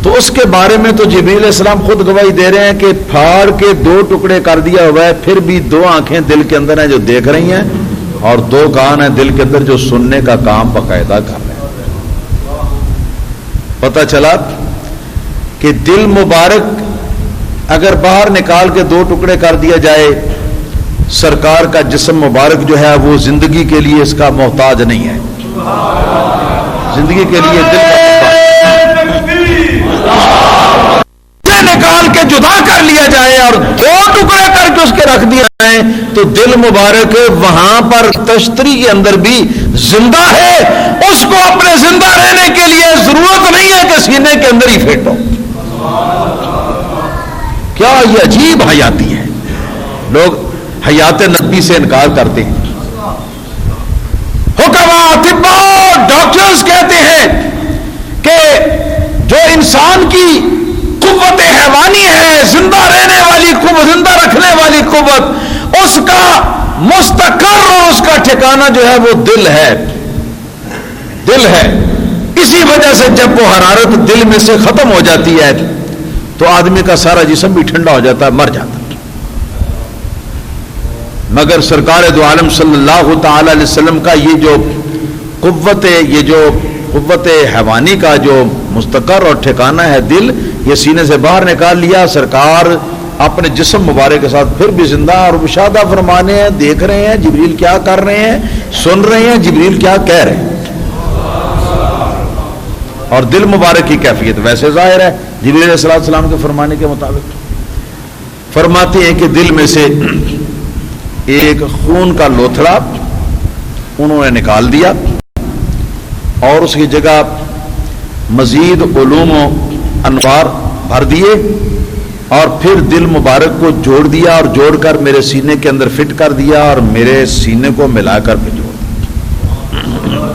تو اس کے بارے میں تو جبریل علیہ السلام خود گواہی دے رہے ہیں کہ پھاڑ کے 2 ٹکڑے کر دیا ہوا ہے، پھر بھی 2 آنکھیں دل کے اندر ہیں جو دیکھ رہی ہیں، اور 2 کان ہیں دل کے اندر جو سننے کا کام باقاعدہ کر رہے ہیں۔ پتہ چلا کہ دل مبارک اگر باہر نکال کے 2 ٹکڑے کر دیا جائے، سرکار کا جسم مبارک جو ہے وہ زندگی کے لیے اس کا محتاج نہیں ہے، زندگی کے لیے دل کا نکال کے جدا کر لیا جائے اور 2 ٹکڑے کر کے اس کے رکھ دیا جائے، تو دل مبارک وہاں پر تشتری کے اندر بھی زندہ ہے، اس کو اپنے زندہ رہنے کے لیے ضرورت نہیں ہے کہ سینے کے اندر ہی فٹ ہو۔ کیا یہ عجیب حیاتی ہے. لوگ حیات نبی سے انکار کرتے ہیں. حکما اطباء ڈاکٹرز کہتے ہیں کہ جو انسان کی قوت حیوانی ہے، زندہ رہنے والی قوت، زندہ رکھنے والی قوت، اس کا مستقر اور اس کا ٹھکانہ جو ہے وہ دل ہے. دل ہے. اسی وجہ سے جب وہ حرارت دل میں سے ختم ہو جاتی ہے تو آدمی کا سارا جسم بھی ٹھنڈا ہو جاتا ہے، مر جاتا ہے. مگر سرکار دو عالم صلی اللہ تعالی علیہ وسلم کا یہ جو قوت حیوانی کا جو مستقر اور ٹھکانہ ہے دل، یہ سینے سے باہر نکال لیا. سرکار اپنے جسم مبارک کے ساتھ پھر بھی زندہ اور مشاہدہ فرمانے ہیں، دیکھ رہے ہیں جبریل کیا کر رہے ہیں، سن رہے ہیں جبریل کیا کہہ رہے ہیں. اور دل مبارک کی کیفیت ویسے ظاہر ہے. جبریل علیہ السلام کے فرمانے کے مطابق فرماتے ہیں کہ دل میں سے ایک خون کا لوتھڑا انہوں نے نکال دیا اور اس کی جگہ مزید علوم و انوار بھر دیے اور پھر دل مبارک کو جوڑ دیا اور جوڑ کر میرے سینے کے اندر فٹ کر دیا اور میرے سینے کو ملا کر پھر جوڑ دیا.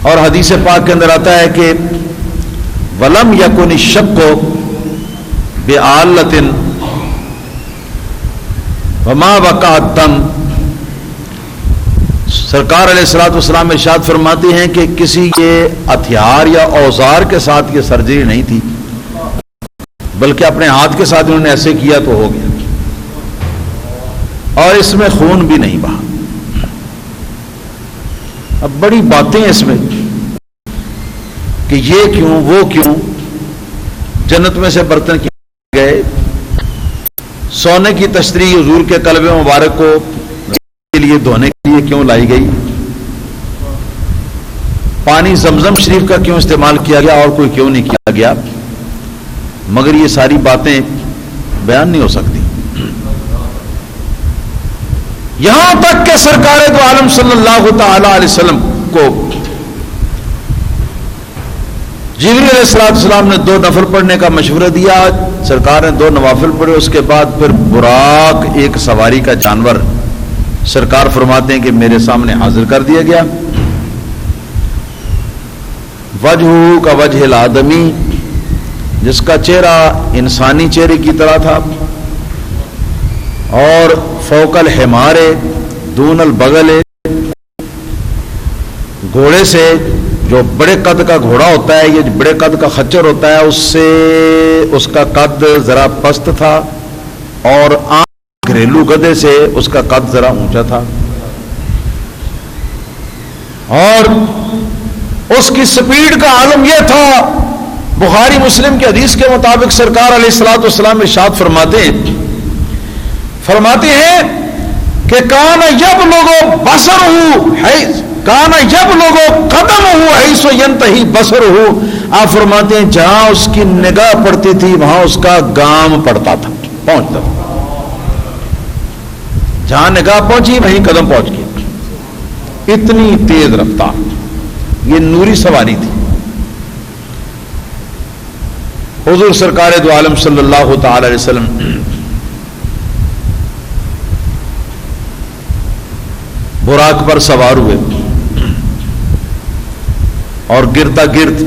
اور حدیث پاک کے اندر آتا ہے کہ ولم یکن الشق بعالۃ وما وقع الدم. سرکار علیہ الصلوۃ والسلام ارشاد فرماتے ہیں کہ کسی یہ ہتھیار یا اوزار کے ساتھ یہ سرجری نہیں تھی، بلکہ اپنے ہاتھ کے ساتھ انہوں نے ایسے کیا تو ہو گیا، اور اس میں خون بھی نہیں بہا. اب بڑی باتیں اس میں کہ یہ کیوں وہ کیوں، جنت میں سے برتن کیے گئے، سونے کی تشتری حضور کے قلب مبارک کو کے لیے دھونے کے لیے کیوں لائی گئی، پانی زمزم شریف کا کیوں استعمال کیا گیا اور کوئی کیوں نہیں کیا گیا. مگر یہ ساری باتیں بیان نہیں ہو سکتی. یہاں تک کہ سرکار دو عالم صلی اللہ تعالی علیہ وسلم کو جبریل علیہ السلام نے 2 نفل پڑھنے کا مشورہ دیا. سرکار نے 2 نوافل پڑھے. اس کے بعد پھر براق ایک سواری کا جانور سرکار فرماتے ہیں کہ میرے سامنے حاضر کر دیا گیا. وجہ کا وجہ الآدمی، جس کا چہرہ انسانی چہرے کی طرح تھا، اور فوق الحمار دون البغل، گھوڑے سے جو بڑے قد کا گھوڑا ہوتا ہے، یہ بڑے قد کا خچر ہوتا ہے، اس سے اس کا قد ذرا پست تھا، اور گھریلو گدھے سے اس کا قد ذرا اونچا تھا، اور اس کی سپیڈ کا عالم یہ تھا. بخاری مسلم کی حدیث کے مطابق سرکار علیہ الصلوۃ والسلام ارشاد فرماتے ہیں کہ کان یبلغ بصرہ کان یبلغ قدمہ حیث ینتہی بصرہ. آپ فرماتے ہیں جہاں اس کی نگاہ پڑتی تھی وہاں اس کا گام پڑتا تھا، پہنچتا تھا. جہاں نگاہ پہنچی وہیں قدم پہنچ گیا. اتنی تیز رفتار، یہ نوری سواری تھی. حضور سرکار دو عالم صلی اللہ تعالی علیہ وسلم براق پر سوار ہوئے اور گرتا گرد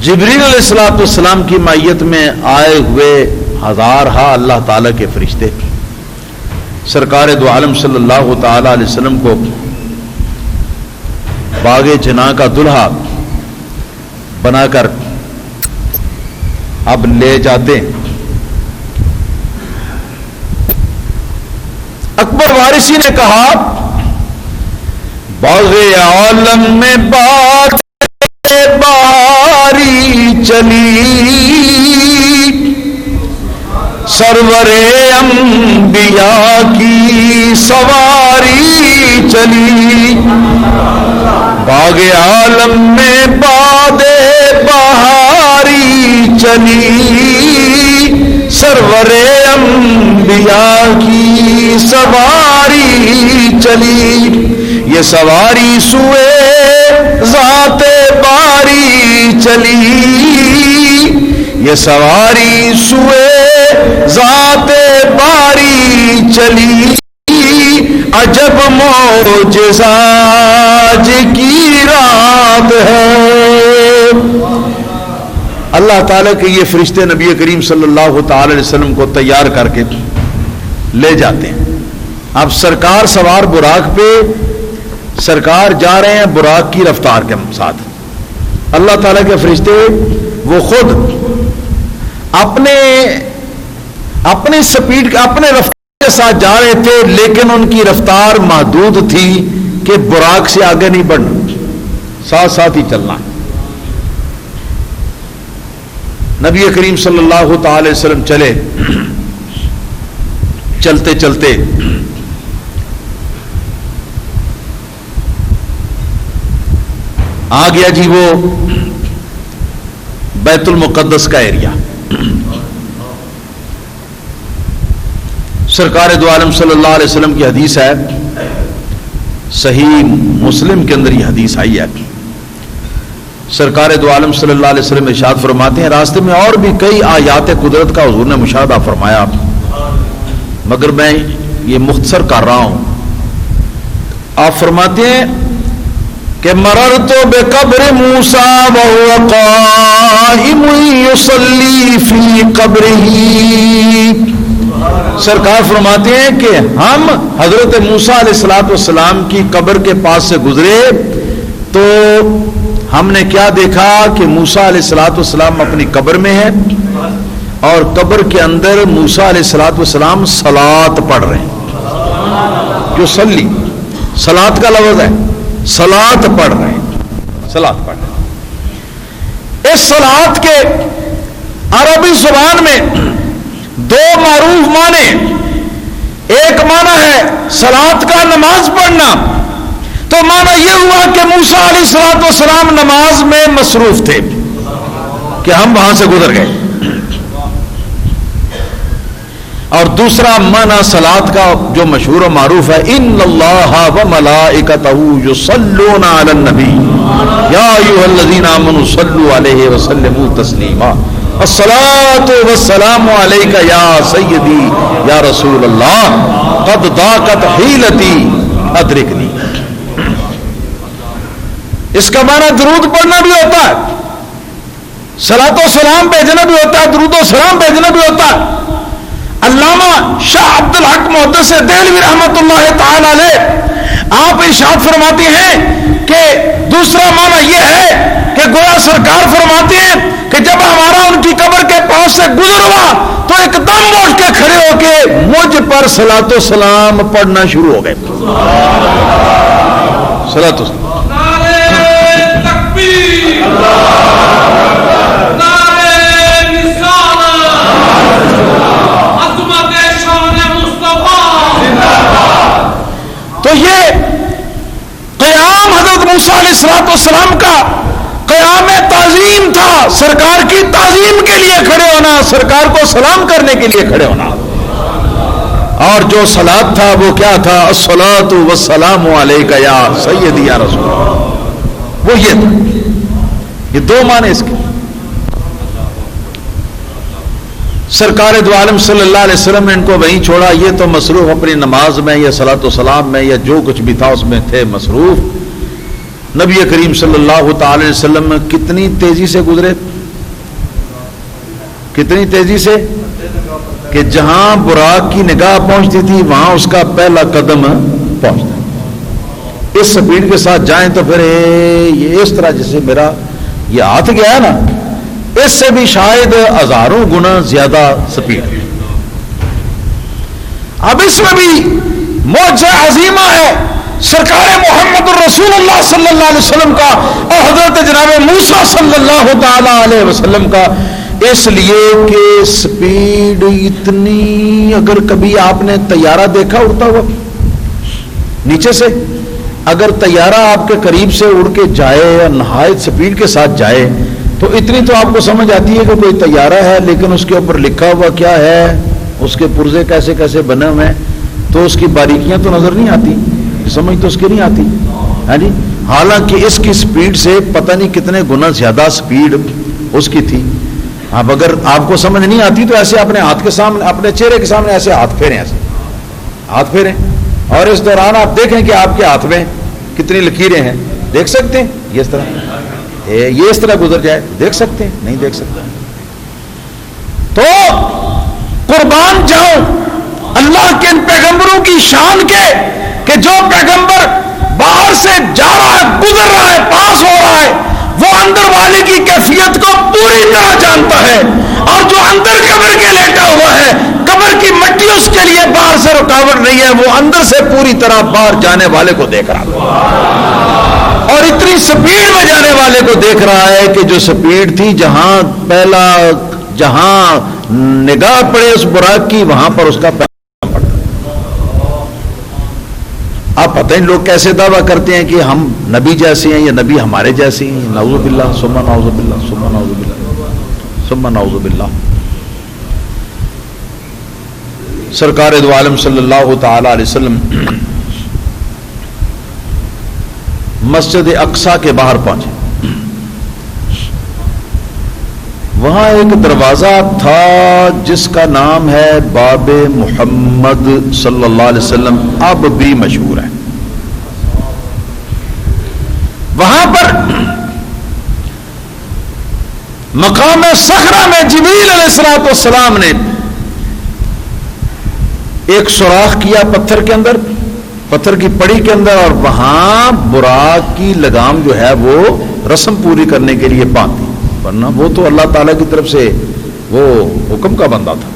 جبریل علیہ السلام کی معیت میں آئے ہوئے ہزارہا اللہ تعالی کے فرشتے سرکار دو عالم صلی اللہ تعالی علیہ وسلم کو باغ جناح کا دلہا بنا کر اب لے جاتے ہیں. اکبر وارثی نے کہا باغ عالم میں بات باری چلی، سرور انبیاء کی سواری چلی. باغ عالم میں باد بہاری چلی، سرور انبیاء کی سواری چلی. یہ سواری سوئے ذات باری چلی، یہ سواری سوئے ذات باری چلی، عجب معجزہ آج کی رات ہے۔ اللہ تعالیٰ کے یہ فرشتے نبی کریم صلی اللہ تعالی علیہ وسلم کو تیار کر کے لے جاتے ہیں۔ اب سرکار سوار براق پہ، سرکار جا رہے ہیں براق کی رفتار کے ساتھ۔ اللہ تعالیٰ کے فرشتے وہ خود اپنی سپیڈ اپنے رفتار کے ساتھ جا رہے تھے، لیکن ان کی رفتار محدود تھی کہ براق سے آگے نہیں بڑھنا، ساتھ ساتھ ہی چلنا۔ نبی کریم صلی اللہ تعالی وسلم چلے، چلتے چلتے آ گیا جی وہ بیت المقدس کا ایریا۔ سرکار دو عالم صلی اللہ علیہ وسلم کی حدیث ہے، صحیح مسلم کے اندر یہ حدیث آئی ہے۔ سرکار دو عالم صلی اللہ علیہ وسلم ارشاد فرماتے ہیں، راستے میں اور بھی کئی آیات قدرت کا حضور نے مشاہدہ فرمایا، مگر میں یہ مختصر کر رہا ہوں۔ آپ فرماتے ہیں کہ مررت بقبر موسیٰ وهو قائم يصلي في قبره۔ سرکار فرماتے ہیں کہ ہم حضرت موسیٰ علیہ السلام کی قبر کے پاس سے گزرے تو ہم نے کیا دیکھا کہ موسیٰ علیہ السلام اپنی قبر میں ہے، اور قبر کے اندر موسیٰ علیہ السلام صلاۃ پڑھ رہے ہیں۔ جو صلی صلاۃ کا لفظ ہے، صلاۃ پڑھ رہے ہیں، صلاۃ پڑھ رہے ہیں۔ اس صلاۃ کے عربی زبان میں دو معروف معنی، ایک معنی ہے صلاۃ کا نماز پڑھنا، تو معنی یہ ہوا کہ موسیٰ علیہ السلام نماز میں مصروف تھے کہ ہم وہاں سے گزر گئے۔ اور دوسرا معنی صلاۃ کا جو مشہور و معروف ہے، ان اللہ و ملائکتہ یصلون علی النبی یا ایھا الذین آمنوا صلوا علیہ وسلموا تسلیما، الصلاۃ والسلام علیک یا سیدی یا رسول اللہ، قد ضاقت حیلتی ادرکنی۔ اس کا معنی درود پڑھنا بھی ہوتا ہے، صلاۃ و سلام بھیجنا بھی ہوتا ہے، درود و سلام بھیجنا بھی ہوتا ہے۔ علامہ شاہ عبد الحق محدث دہلوی رحمۃ اللہ تعالی علیہ آپ ارشاد فرماتے ہیں کہ دوسرا معنی یہ ہے کہ گویا سرکار فرماتے ہیں کہ جب ہمارا ان کی قبر کے پاس سے گزر ہوا تو ایک دم اٹھ کے کھڑے ہو کے مجھ پر صلاۃ و سلام پڑھنا شروع ہو گئے۔ صلاۃ و سلام، تو یہ قیام حضرت موسیٰ علیہ السلام کا قیام تعظیم تھا، سرکار کی تعظیم کے لیے کھڑے ہونا، سرکار کو سلام کرنے کے لیے کھڑے ہونا۔ اور جو صلاۃ تھا وہ کیا تھا، الصلاۃ والسلام علیک یا سیدی یا رسول اللہ، وہ یہ تھا۔ یہ دو معنی اس کے۔ سرکار دو عالم صلی اللہ علیہ وسلم نے ان کو وہیں چھوڑا، یہ تو مصروف اپنی نماز میں یا صلاۃ و سلام میں یا جو کچھ بھی تھا اس میں تھے مصروف۔ نبی کریم صلی اللہ تعالی علیہ وسلم کتنی تیزی سے گزرے، کتنی تیزی سے کہ جہاں براق کی نگاہ پہنچتی تھی وہاں اس کا پہلا قدم پہنچتا۔ اس سپیڈ کے ساتھ جائیں تو پھر یہ اس طرح جیسے میرا یہ ہاتھ گیا ہے نا، اس سے بھی شاید ہزاروں گنا زیادہ سپیڈ۔ اب اس میں بھی معجزہ عظیمہ ہے سرکار محمد الرسول اللہ صلی اللہ علیہ وسلم کا اور حضرت جناب موسیٰ صلی اللہ تعالی علیہ وسلم کا، اس لیے کہ سپیڈ اتنی، اگر کبھی آپ نے طیارہ دیکھا اڑتا ہوا نیچے سے، اگر طیارہ آپ کے قریب سے اڑ کے جائے یا نہایت سپیڈ کے ساتھ جائے تو اتنی تو آپ کو سمجھ آتی ہے کہ کوئی طیارہ ہے، لیکن اس کے اوپر لکھا ہوا کیا ہے، اس کے پرزے کیسے کیسے بنے ہوئے ہیں، تو اس کی باریکیاں تو نظر نہیں آتی، سمجھ تو اس کی نہیں آتی، ہاں جی۔ حالانکہ اس کی سپیڈ سے پتہ نہیں کتنے گنا زیادہ سپیڈ اس کی تھی۔ اب اگر آپ کو سمجھ نہیں آتی تو ایسے اپنے ہاتھ کے سامنے، اپنے چہرے کے سامنے ایسے ہاتھ پھیریں، ایسے ہاتھ پھیریں، اور اس دوران آپ دیکھیں کہ آپ کے ہاتھ میں کتنی لکیریں ہیں. دیکھ سکتے ہیں؟ یہ اس طرح گزر جائے دیکھ سکتے ہیں؟ نہیں دیکھ سکتے. تو قربان جاؤں اللہ کے ان پیغمبروں کی شان کے کہ جو پیغمبر باہر سے جا رہا ہے، گزر رہا ہے، پاس ہو رہا ہے، وہ اندر والے کی کیفیت کو پوری طرح جانتا ہے، اور جو اندر قبر کے لیٹا ہوا ہے، قبر کی مٹی اس کے لیے باہر سے رکاوٹ نہیں ہے، وہ اندر سے پوری طرح باہر جانے والے کو دیکھ رہا ہے، اور اتنی سپیڈ میں جانے والے کو دیکھ رہا ہے کہ جو سپیڈ تھی جہاں نگاہ پڑے اس براق کی، وہاں پر اس کا پیغام پڑتا. آپ پتہ نہیں لوگ کیسے دعویٰ کرتے ہیں کہ ہم نبی جیسے ہیں یا نبی ہمارے جیسے ہیں. نعوذ باللہ ثم نعوذ باللہ ثم نعوذ باللہ ثم نعوذ باللہ. سرکار دو عالم صلی اللہ تعالی علیہ وسلم مسجد اقصی کے باہر پہنچے. وہاں ایک دروازہ تھا جس کا نام ہے باب محمد صلی اللہ علیہ وسلم، اب بھی مشہور ہے. وہاں پر مقام صخرہ میں جبریل علیہ السلام نے ایک سوراخ کیا پتھر کے اندر، پتھر کی پڑی کے اندر، اور وہاں براق کی لگام جو ہے وہ رسم پوری کرنے کے لیے باندھی، ورنہ وہ تو اللہ تعالیٰ کی طرف سے وہ حکم کا بندہ تھا.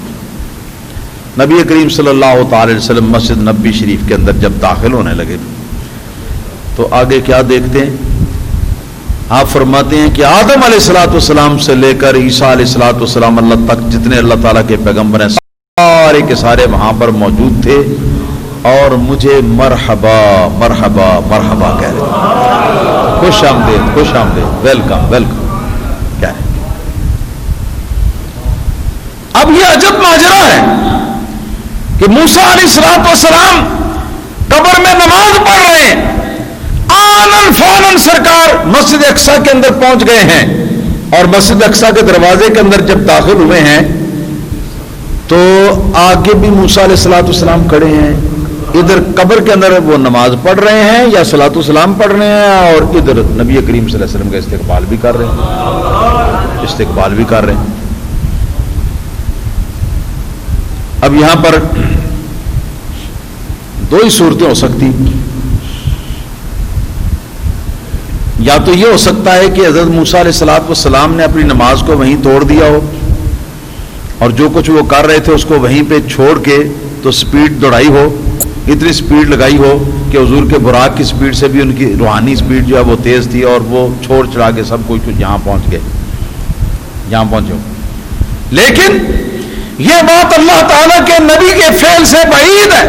نبی کریم صلی اللہ تعالی علیہ وسلم مسجد نبوی شریف کے اندر جب داخل ہونے لگے تو آگے کیا دیکھتے ہیں؟ آپ فرماتے ہیں کہ آدم علیہ السلام سے لے کر عیسیٰ علیہ السلام اللہ تک جتنے اللہ تعالیٰ کے پیغمبر ہیں سارے کے سارے وہاں پر موجود تھے، اور مجھے مرحبا مرحبا مرحبا کہہ رہے تھے. خوش آمدید، خوش آمدید، ویلکم ویلکم کیا ہے. اب یہ عجب ماجرا ہے کہ موسیٰ علیہ السلام قبر میں نماز پڑھ رہے ہیں، آنن فانن سرکار مسجد اقصی کے اندر پہنچ گئے ہیں، اور مسجد اقصی کے دروازے کے اندر جب داخل ہوئے ہیں تو آگے بھی موسیٰ علیہ السلام کھڑے ہیں. ادھر قبر کے اندر وہ نماز پڑھ رہے ہیں یا صلاۃ السلام پڑھ رہے ہیں، اور ادھر نبی کریم صلی اللہ علیہ وسلم کا استقبال بھی کر رہے ہیں. اب یہاں پر دو ہی صورتیں ہو سکتی. یا تو یہ ہو سکتا ہے کہ حضرت موسیٰ علیہ السلام نے اپنی نماز کو وہیں توڑ دیا ہو، اور جو کچھ وہ کر رہے تھے اس کو وہیں پہ چھوڑ کے تو سپیڈ دوڑائی ہو، اتنی سپیڈ لگائی ہو کہ حضور کے براق کی سپیڈ سے بھی ان کی روحانی سپیڈ جو ہے وہ تیز تھی، اور وہ چھوڑ چڑھا کے سب کچھ یہاں پہنچ گئے، یہاں پہنچے. لیکن یہ بات اللہ تعالیٰ کے نبی کے فعل سے بعید ہے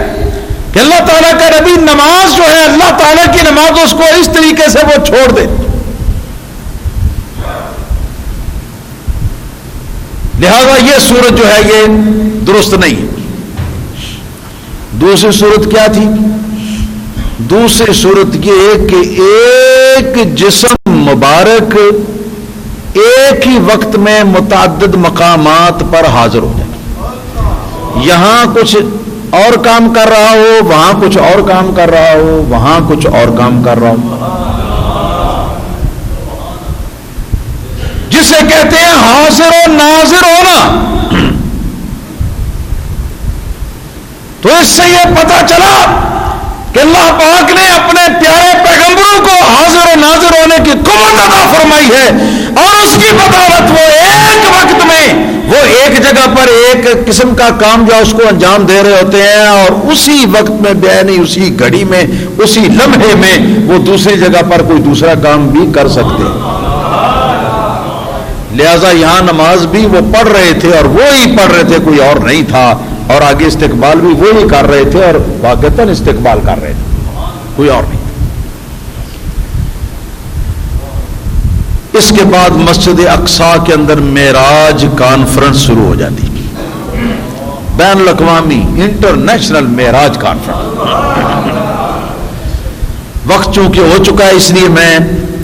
کہ اللہ تعالیٰ کا نبی نماز جو ہے اللہ تعالیٰ کی نماز اس کو اس طریقے سے وہ چھوڑ دے. لہذا یہ صورت جو ہے یہ درست نہیں ہے. دوسری صورت کیا تھی؟ دوسری صورت یہ کہ ایک جسم مبارک ایک ہی وقت میں متعدد مقامات پر حاضر ہو جائے. یہاں کچھ اور کام کر رہا ہو، وہاں کچھ اور کام کر رہا ہو، وہاں کچھ اور کام کر رہا ہو، جسے کہتے ہیں حاضر و ناظر ہونا. تو اس سے یہ پتا چلا کہ اللہ پاک نے اپنے پیارے پیغمبروں کو حاضر و ناظر ہونے کی قوت عطا فرمائی ہے، اور اس کی بدولت وہ ایک وقت میں وہ ایک جگہ پر ایک قسم کا کام جو اس کو انجام دے رہے ہوتے ہیں، اور اسی وقت میں یعنی اسی گھڑی میں اسی لمحے میں وہ دوسری جگہ پر کوئی دوسرا کام بھی کر سکتے ہیں. لہذا یہاں نماز بھی وہ پڑھ رہے تھے اور وہی پڑھ رہے تھے، کوئی اور نہیں تھا، اور آگے استقبال بھی وہی کر رہے تھے اور واقعتاً استقبال کر رہے تھے، کوئی اور نہیں. اس کے بعد مسجد اقصی کے اندر معراج کانفرنس شروع ہو جاتی، بین الاقوامی انٹرنیشنل معراج کانفرنس. وقت چونکہ ہو چکا ہے اس لیے میں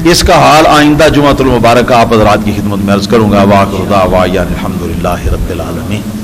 اس کا حال آئندہ جمعۃ المبارک آپ حضرات کی خدمت میں عرض کروں گا۔ واخر دعوانا الحمدللہ رب العالمین۔